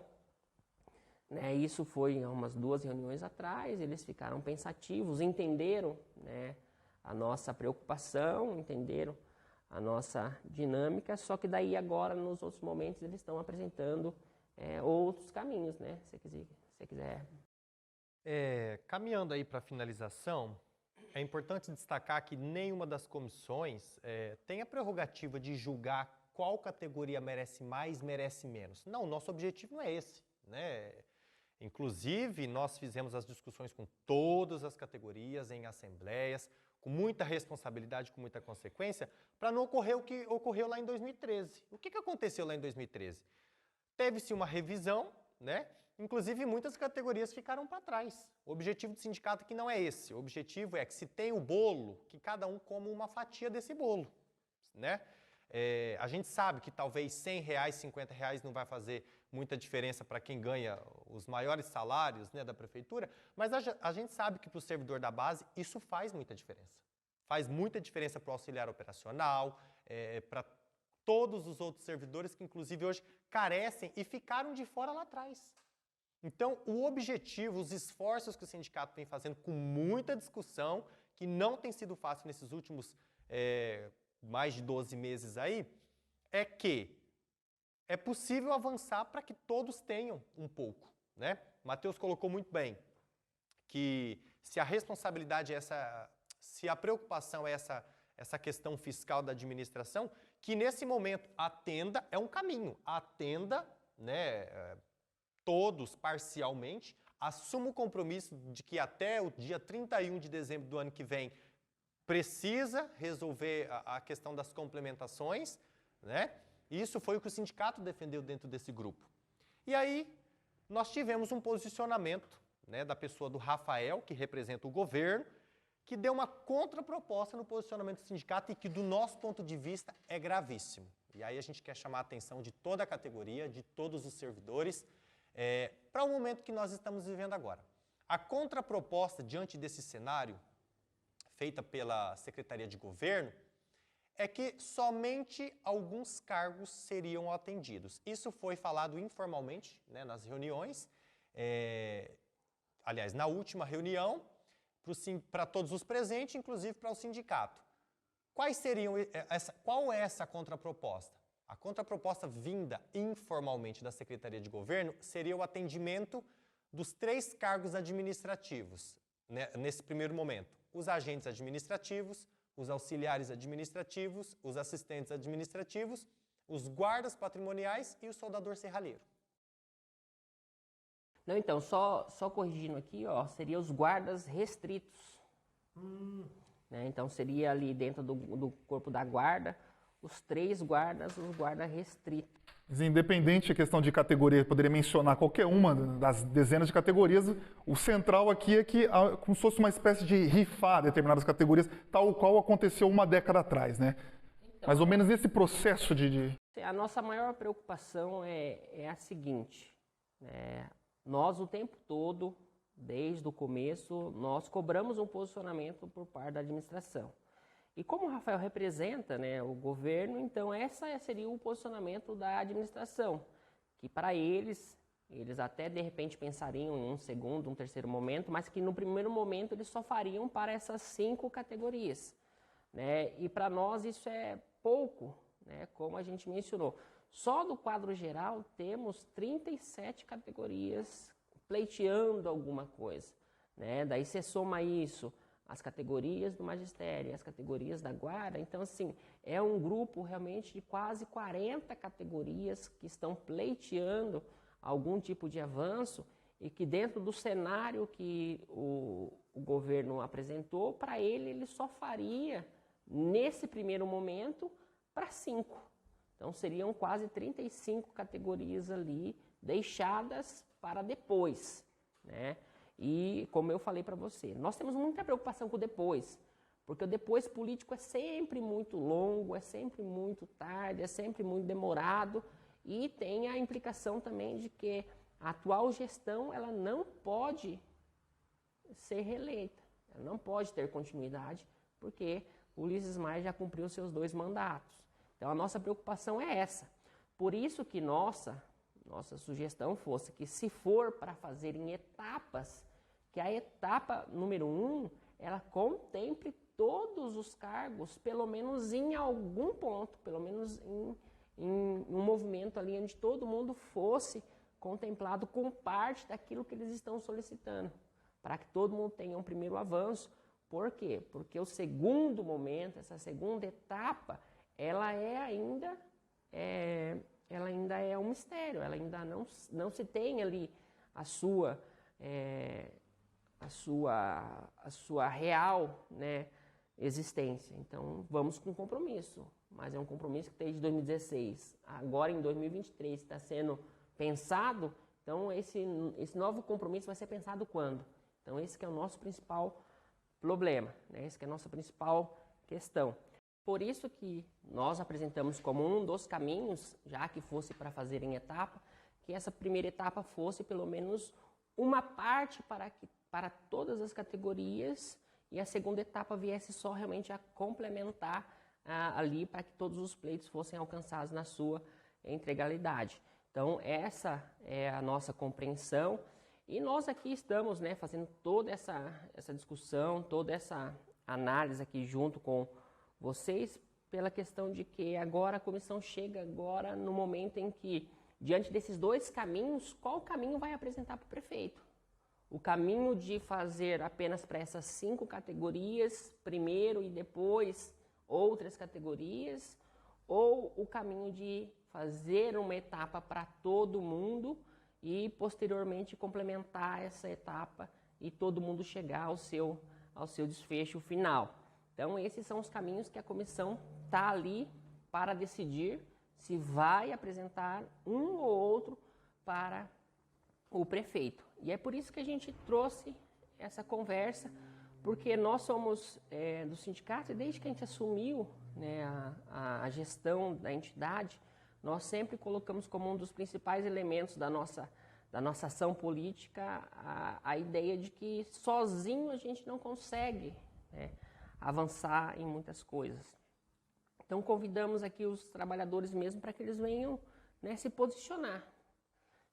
Né, isso foi umas 2 reuniões atrás, eles ficaram pensativos, entenderam, né, a nossa preocupação, entenderam a nossa dinâmica, só que daí agora, nos outros momentos, eles estão apresentando outros caminhos, né, se você quiser. Caminhando aí para a finalização, é importante destacar que nenhuma das comissões tem a prerrogativa de julgar qual categoria merece mais, merece menos. Não, o nosso objetivo não é esse, né? Inclusive, nós fizemos as discussões com todas as categorias em assembleias, com muita responsabilidade, com muita consequência, para não ocorrer o que ocorreu lá em 2013. O que aconteceu lá em 2013? Teve-se uma revisão, né? Inclusive, muitas categorias ficaram para trás. O objetivo do sindicato aqui não é esse. O objetivo é que, se tem o bolo, que cada um coma uma fatia desse bolo, né? A gente sabe que talvez R$100, R$50 não vai fazer muita diferença para quem ganha os maiores salários, né, da prefeitura, mas a gente sabe que para o servidor da base isso faz muita diferença. Faz muita diferença para o auxiliar operacional, para todos os outros servidores que inclusive hoje carecem e ficaram de fora lá atrás. Então, o objetivo, os esforços que o sindicato vem fazendo com muita discussão, que não tem sido fácil nesses últimos mais de 12 meses aí, é que é possível avançar para que todos tenham um pouco, né? Matheus colocou muito bem que se a responsabilidade é se a preocupação é essa questão fiscal da administração, que nesse momento a tenda é um caminho. A tenda, né, todos parcialmente, assumam o compromisso de que até o dia 31 de dezembro do ano que vem precisa resolver a questão das complementações, né? Isso foi o que o sindicato defendeu dentro desse grupo. E aí, nós tivemos um posicionamento, né, da pessoa do Rafael, que representa o governo, que deu uma contraproposta no posicionamento do sindicato e que, do nosso ponto de vista, é gravíssimo. E aí a gente quer chamar a atenção de toda a categoria, de todos os servidores, para o momento que nós estamos vivendo agora. A contraproposta diante desse cenário, feita pela Secretaria de Governo, é que somente alguns cargos seriam atendidos. Isso foi falado informalmente, né, nas reuniões. Aliás, na última reunião, para todos os presentes, inclusive para o sindicato. Qual é essa contraproposta? A contraproposta vinda informalmente da Secretaria de Governo seria o atendimento dos 3 cargos administrativos, né, nesse primeiro momento. Os agentes administrativos, os auxiliares administrativos, os assistentes administrativos, os guardas patrimoniais e o soldador serralheiro. Não, então, só corrigindo aqui, ó, seria os guardas restritos. Né? Então, seria ali dentro do corpo da guarda, os 3 guardas, os guardas restritos. Independente da questão de categoria, poderia mencionar qualquer uma das dezenas de categorias, o central aqui é que, como se fosse uma espécie de rifar determinadas categorias, tal qual aconteceu uma década atrás, né? Então, mais ou menos nesse processo de... A nossa maior preocupação é a seguinte, né? Nós o tempo todo desde o começo, nós cobramos um posicionamento por parte da administração. E como o Rafael representa, né, o governo, então esse seria o posicionamento da administração, que para eles até de repente pensariam em um segundo, um terceiro momento, mas que no primeiro momento eles só fariam para essas 5 categorias, né? E para nós isso é pouco, né, como a gente mencionou. Só do quadro geral temos 37 categorias pleiteando alguma coisa, né? Daí você soma isso, as categorias do magistério, as categorias da guarda, então assim, é um grupo realmente de quase 40 categorias que estão pleiteando algum tipo de avanço e que dentro do cenário que o governo apresentou, para ele só faria, nesse primeiro momento, para 5. Então seriam quase 35 categorias ali deixadas para depois, né? E como eu falei para você, nós temos muita preocupação com o depois, porque o depois político é sempre muito longo, é sempre muito tarde, é sempre muito demorado e tem a implicação também de que a atual gestão ela não pode ser reeleita, ela não pode ter continuidade, porque o Ulisses Maia já cumpriu seus 2 mandatos. Então a nossa preocupação é essa. Por isso que nossa sugestão fosse que se for para fazer em etapas, que a etapa número 1, ela contemple todos os cargos, pelo menos em algum ponto, pelo menos em um movimento ali onde todo mundo fosse contemplado com parte daquilo que eles estão solicitando, para que todo mundo tenha um primeiro avanço. Por quê? Porque o segundo momento, essa segunda etapa, ela ainda é um mistério, ela ainda não se tem ali a sua real, né, existência. Então vamos com compromisso, mas é um compromisso que desde 2016, agora em 2023 está sendo pensado. Então esse novo compromisso vai ser pensado quando? Então esse que é o nosso principal problema, né? Esse que é a nossa principal questão. Por isso que nós apresentamos como um dos caminhos, já que fosse para fazer em etapa, que essa primeira etapa fosse pelo menos uma parte para todas as categorias e a segunda etapa viesse só realmente a complementar ali para que todos os pleitos fossem alcançados na sua integralidade. Então essa é a nossa compreensão e nós aqui estamos, né, fazendo toda essa discussão, toda essa análise aqui junto com vocês, pela questão de que agora a comissão chega agora no momento em que, diante desses 2 caminhos, qual caminho vai apresentar para o prefeito? O caminho de fazer apenas para essas 5 categorias, primeiro e depois outras categorias, ou o caminho de fazer uma etapa para todo mundo e posteriormente complementar essa etapa e todo mundo chegar ao seu desfecho final. Então, esses são os caminhos que a comissão está ali para decidir se vai apresentar um ou outro para o prefeito. E é por isso que a gente trouxe essa conversa, porque nós somos do sindicato e desde que a gente assumiu, né, a gestão da entidade, nós sempre colocamos como um dos principais elementos da nossa ação política a ideia de que sozinho a gente não consegue, né, avançar em muitas coisas. Então convidamos aqui os trabalhadores mesmo para que eles venham, né, se posicionar.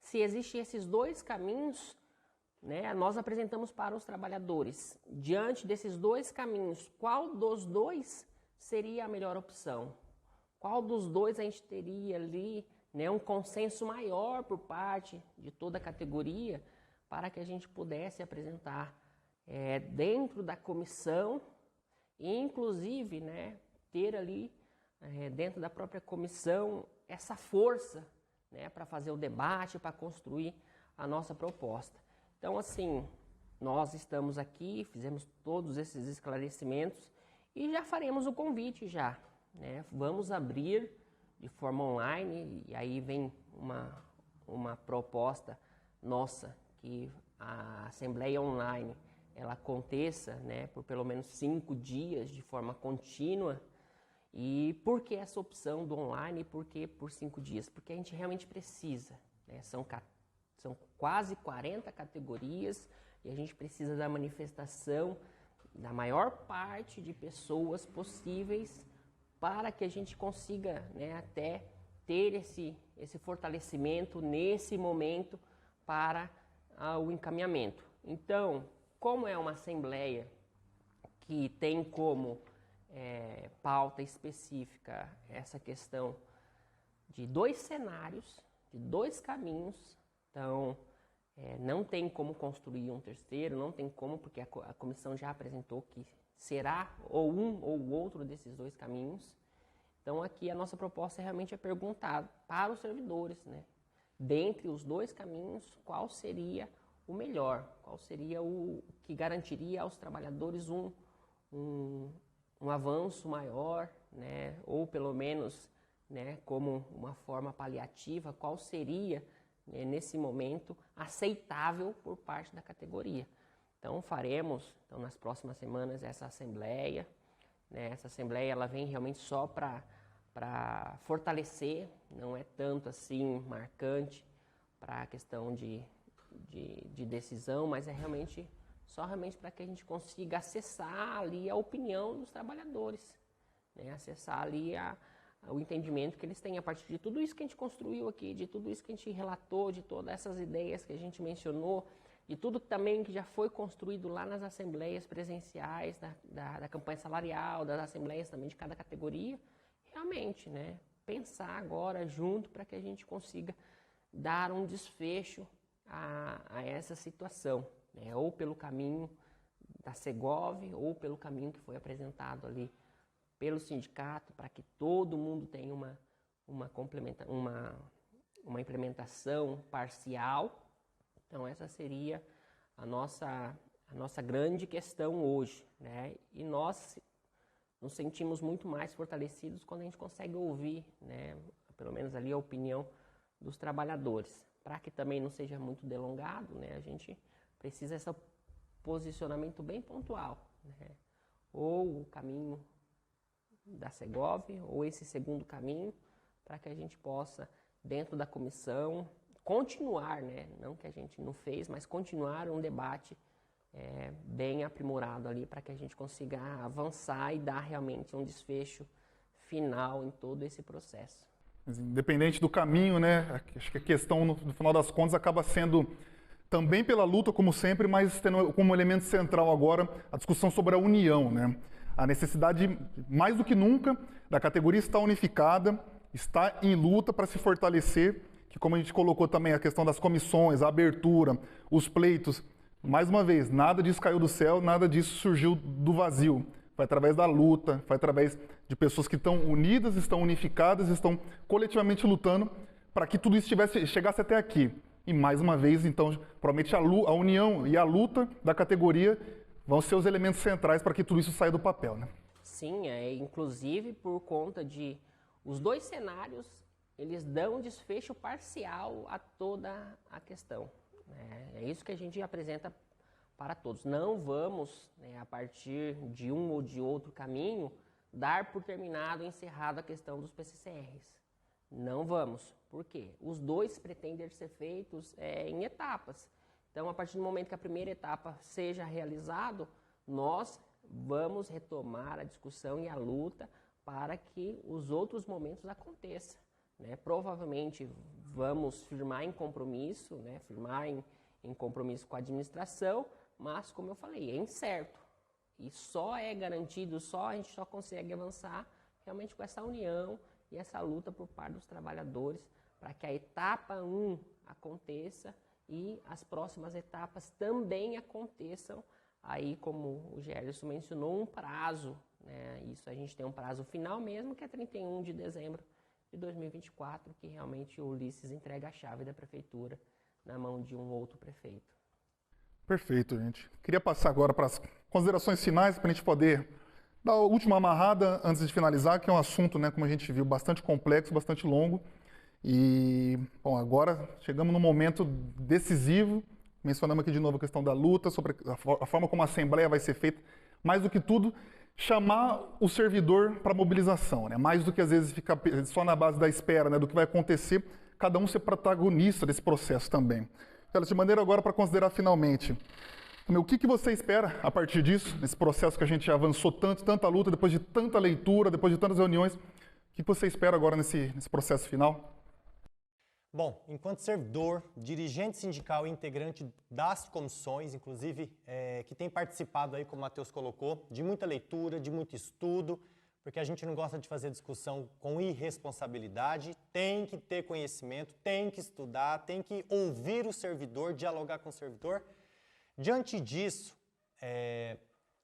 Se existem esses 2 caminhos, né, nós apresentamos para os trabalhadores. Diante desses 2 caminhos, qual dos 2 seria a melhor opção? Qual dos 2 a gente teria ali, né, um consenso maior por parte de toda a categoria para que a gente pudesse apresentar dentro da comissão e, inclusive, né, ter ali dentro da própria comissão essa força, né, para fazer o debate, para construir a nossa proposta. Então, assim, nós estamos aqui, fizemos todos esses esclarecimentos e já faremos o convite já, né? Vamos abrir de forma online e aí vem uma proposta nossa que a Assembleia Online ela aconteça, né, por pelo menos 5 dias de forma contínua. E por que essa opção do online e por que por 5 dias? Porque a gente realmente precisa, né? São quase 40 categorias, e a gente precisa da manifestação da maior parte de pessoas possíveis para que a gente consiga, né, até ter esse fortalecimento nesse momento para o encaminhamento. Então, como é uma assembleia que tem como pauta específica essa questão de 2 cenários, de 2 caminhos, então não tem como construir um terceiro, não tem como, porque a comissão já apresentou que será ou um ou o outro desses 2 caminhos. Então aqui a nossa proposta realmente é perguntar para os servidores, né, dentre os 2 caminhos, qual seria o melhor, qual seria o que garantiria aos trabalhadores um avanço maior, né, ou pelo menos, né, como uma forma paliativa, qual seria, né, nesse momento aceitável por parte da categoria. Então faremos nas próximas semanas essa assembleia, né, essa assembleia ela vem realmente só para fortalecer, não é tanto assim marcante para a questão de decisão, mas é realmente para que a gente consiga acessar ali a opinião dos trabalhadores, né? Acessar ali o entendimento que eles têm a partir de tudo isso que a gente construiu aqui, de tudo isso que a gente relatou, de todas essas ideias que a gente mencionou, de tudo também que já foi construído lá nas assembleias presenciais da campanha salarial, das assembleias também de cada categoria, realmente, né, pensar agora junto para que a gente consiga dar um desfecho a essa situação, né, ou pelo caminho da Segov, ou pelo caminho que foi apresentado ali pelo sindicato, para que todo mundo tenha uma implementação parcial. Então essa seria a nossa grande questão hoje, né? E nós nos sentimos muito mais fortalecidos quando a gente consegue ouvir, né, pelo menos ali a opinião dos trabalhadores. Para que também não seja muito delongado, né, a gente precisa desse posicionamento bem pontual, né? Ou o caminho da Segov, ou esse segundo caminho, para que a gente possa, dentro da comissão, continuar, né, não que a gente não fez, mas continuar um debate bem aprimorado ali, para que a gente consiga avançar e dar realmente um desfecho final em todo esse processo. Independente do caminho, né, acho que a questão, no final das contas, acaba sendo também pela luta, como sempre, mas tendo como elemento central agora a discussão sobre a união, né? A necessidade, mais do que nunca, da categoria estar unificada, estar em luta para se fortalecer, que como a gente colocou também a questão das comissões, a abertura, os pleitos, mais uma vez, nada disso caiu do céu, nada disso surgiu do vazio. Foi através da luta, foi através de pessoas que estão unidas, estão unificadas, estão coletivamente lutando para que tudo isso chegasse até aqui. E mais uma vez, então, provavelmente a união e a luta da categoria vão ser os elementos centrais para que tudo isso saia do papel, né? Sim, inclusive por conta de os 2 cenários, eles dão um desfecho parcial a toda a questão, né? É isso que a gente apresenta para todos. Não vamos, né, a partir de um ou de outro caminho, dar por terminado, encerrado a questão dos PCCRs. Não vamos. Por quê? Os 2 pretendem ser feitos em etapas. Então, a partir do momento que a primeira etapa seja realizada, nós vamos retomar a discussão e a luta para que os outros momentos aconteçam, né? Provavelmente vamos firmar em compromisso, né? Firmar em compromisso com a administração, mas, como eu falei, é incerto. E só é garantido, a gente só consegue avançar realmente com essa união e essa luta por parte dos trabalhadores para que a etapa 1 aconteça e as próximas etapas também aconteçam. Aí, como o Gerson mencionou, um prazo, né? Isso a gente tem um prazo final mesmo, que é 31 de dezembro de 2024, que realmente o Ulisses entrega a chave da prefeitura na mão de um outro prefeito. Perfeito, gente. Queria passar agora para as considerações finais, para a gente poder dar a última amarrada antes de finalizar, que é um assunto, né, como a gente viu, bastante complexo, bastante longo. E, bom, agora chegamos num momento decisivo. Mencionamos aqui de novo a questão da luta, sobre a forma como a Assembleia vai ser feita. Mais do que tudo, chamar o servidor para mobilização, né? Mais do que às vezes ficar só na base da espera, né, do que vai acontecer, cada um ser protagonista desse processo também. Então, de maneira agora para considerar finalmente O que você espera a partir disso, nesse processo que a gente avançou tanto, tanta luta, depois de tanta leitura, depois de tantas reuniões, o que você espera agora nesse processo final? Bom, enquanto servidor, dirigente sindical e integrante das comissões, inclusive que tem participado aí, como o Matheus colocou, de muita leitura, de muito estudo, porque a gente não gosta de fazer discussão com irresponsabilidade, tem que ter conhecimento, tem que estudar, tem que ouvir o servidor, dialogar com o servidor. Diante disso,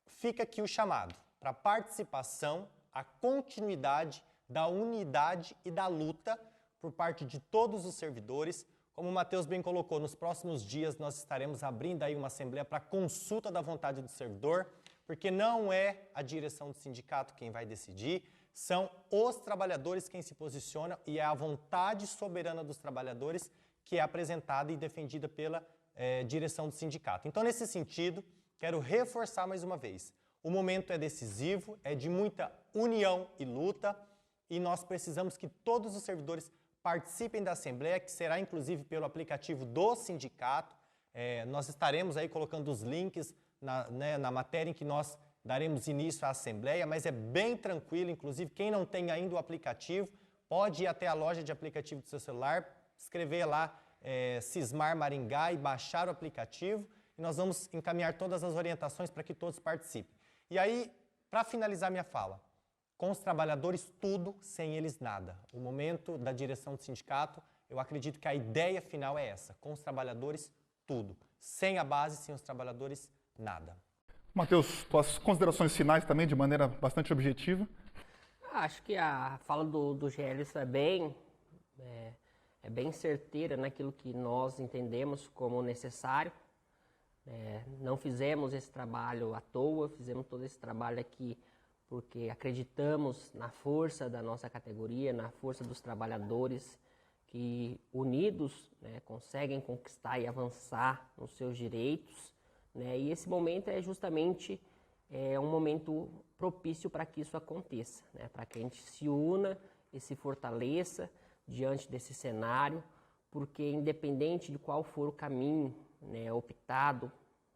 fica aqui o chamado para a participação, a continuidade da unidade e da luta por parte de todos os servidores. Como o Matheus bem colocou, nos próximos dias nós estaremos abrindo aí uma assembleia para consulta da vontade do servidor, porque não é a direção do sindicato quem vai decidir, são os trabalhadores quem se posiciona e é a vontade soberana dos trabalhadores que é apresentada e defendida pela direção do sindicato. Então, nesse sentido, quero reforçar mais uma vez, o momento é decisivo, é de muita união e luta e nós precisamos que todos os servidores participem da Assembleia, que será inclusive pelo aplicativo do sindicato. Nós estaremos aí colocando os links na matéria em que nós daremos início à Assembleia, mas é bem tranquilo, inclusive quem não tem ainda o aplicativo, pode ir até a loja de aplicativo do seu celular, escrever lá Sismar Maringá e baixar o aplicativo, e nós vamos encaminhar todas as orientações para que todos participem. E aí, para finalizar minha fala, com os trabalhadores tudo, sem eles nada. O momento da direção do sindicato, eu acredito que a ideia final é essa, com os trabalhadores tudo, sem a base, sem os trabalhadores nada. Matheus, suas considerações finais também, de maneira bastante objetiva. Acho que a fala do Gélis é bem certeira naquilo que nós entendemos como necessário. Não fizemos esse trabalho à toa, fizemos todo esse trabalho aqui porque acreditamos na força da nossa categoria, na força dos trabalhadores que unidos conseguem conquistar e avançar nos seus direitos. E esse momento é justamente um momento propício para que isso aconteça, para que a gente se una e se fortaleça diante desse cenário, porque independente de qual for o caminho optado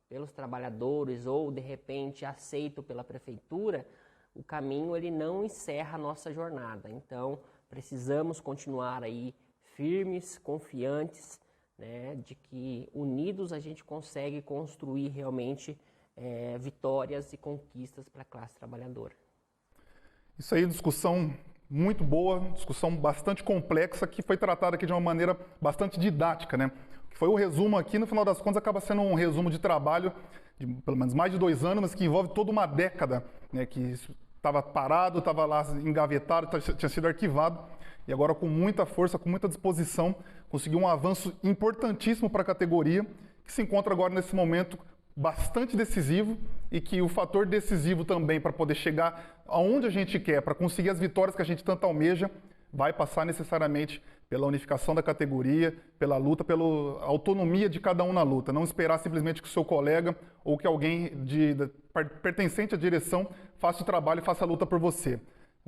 pelos trabalhadores ou de repente aceito pela prefeitura, o caminho ele não encerra a nossa jornada. Então precisamos continuar aí firmes, confiantes, de que unidos a gente consegue construir realmente vitórias e conquistas para a classe trabalhadora. Isso aí, discussão muito boa, discussão bastante complexa, que foi tratada aqui de uma maneira bastante didática, Que foi o resumo aqui, no final das contas, acaba sendo um resumo de trabalho de pelo menos mais de 2 anos, mas que envolve toda uma década, que estava parado, estava lá engavetado, tinha sido arquivado, e agora com muita força, com muita disposição, conseguiu um avanço importantíssimo para a categoria, que se encontra agora nesse momento bastante decisivo, e que o fator decisivo também para poder chegar aonde a gente quer, para conseguir as vitórias que a gente tanto almeja, vai passar necessariamente pela unificação da categoria, pela luta, pela autonomia de cada um na luta. Não esperar simplesmente que o seu colega ou que alguém pertencente à direção faça o trabalho e faça a luta por você.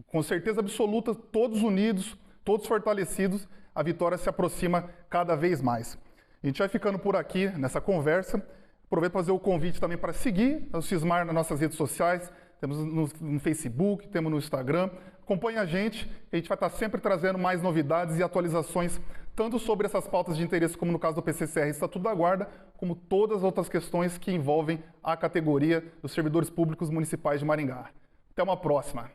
Com certeza absoluta, todos unidos, todos fortalecidos, a vitória se aproxima cada vez mais. A gente vai ficando por aqui nessa conversa. Aproveito para fazer o convite também para seguir o Sismar nas nossas redes sociais. Temos no Facebook, temos no Instagram. Acompanhe a gente vai estar sempre trazendo mais novidades e atualizações, tanto sobre essas pautas de interesse, como no caso do PCCR Estatuto da Guarda, como todas as outras questões que envolvem a categoria dos servidores públicos municipais de Maringá. Até uma próxima!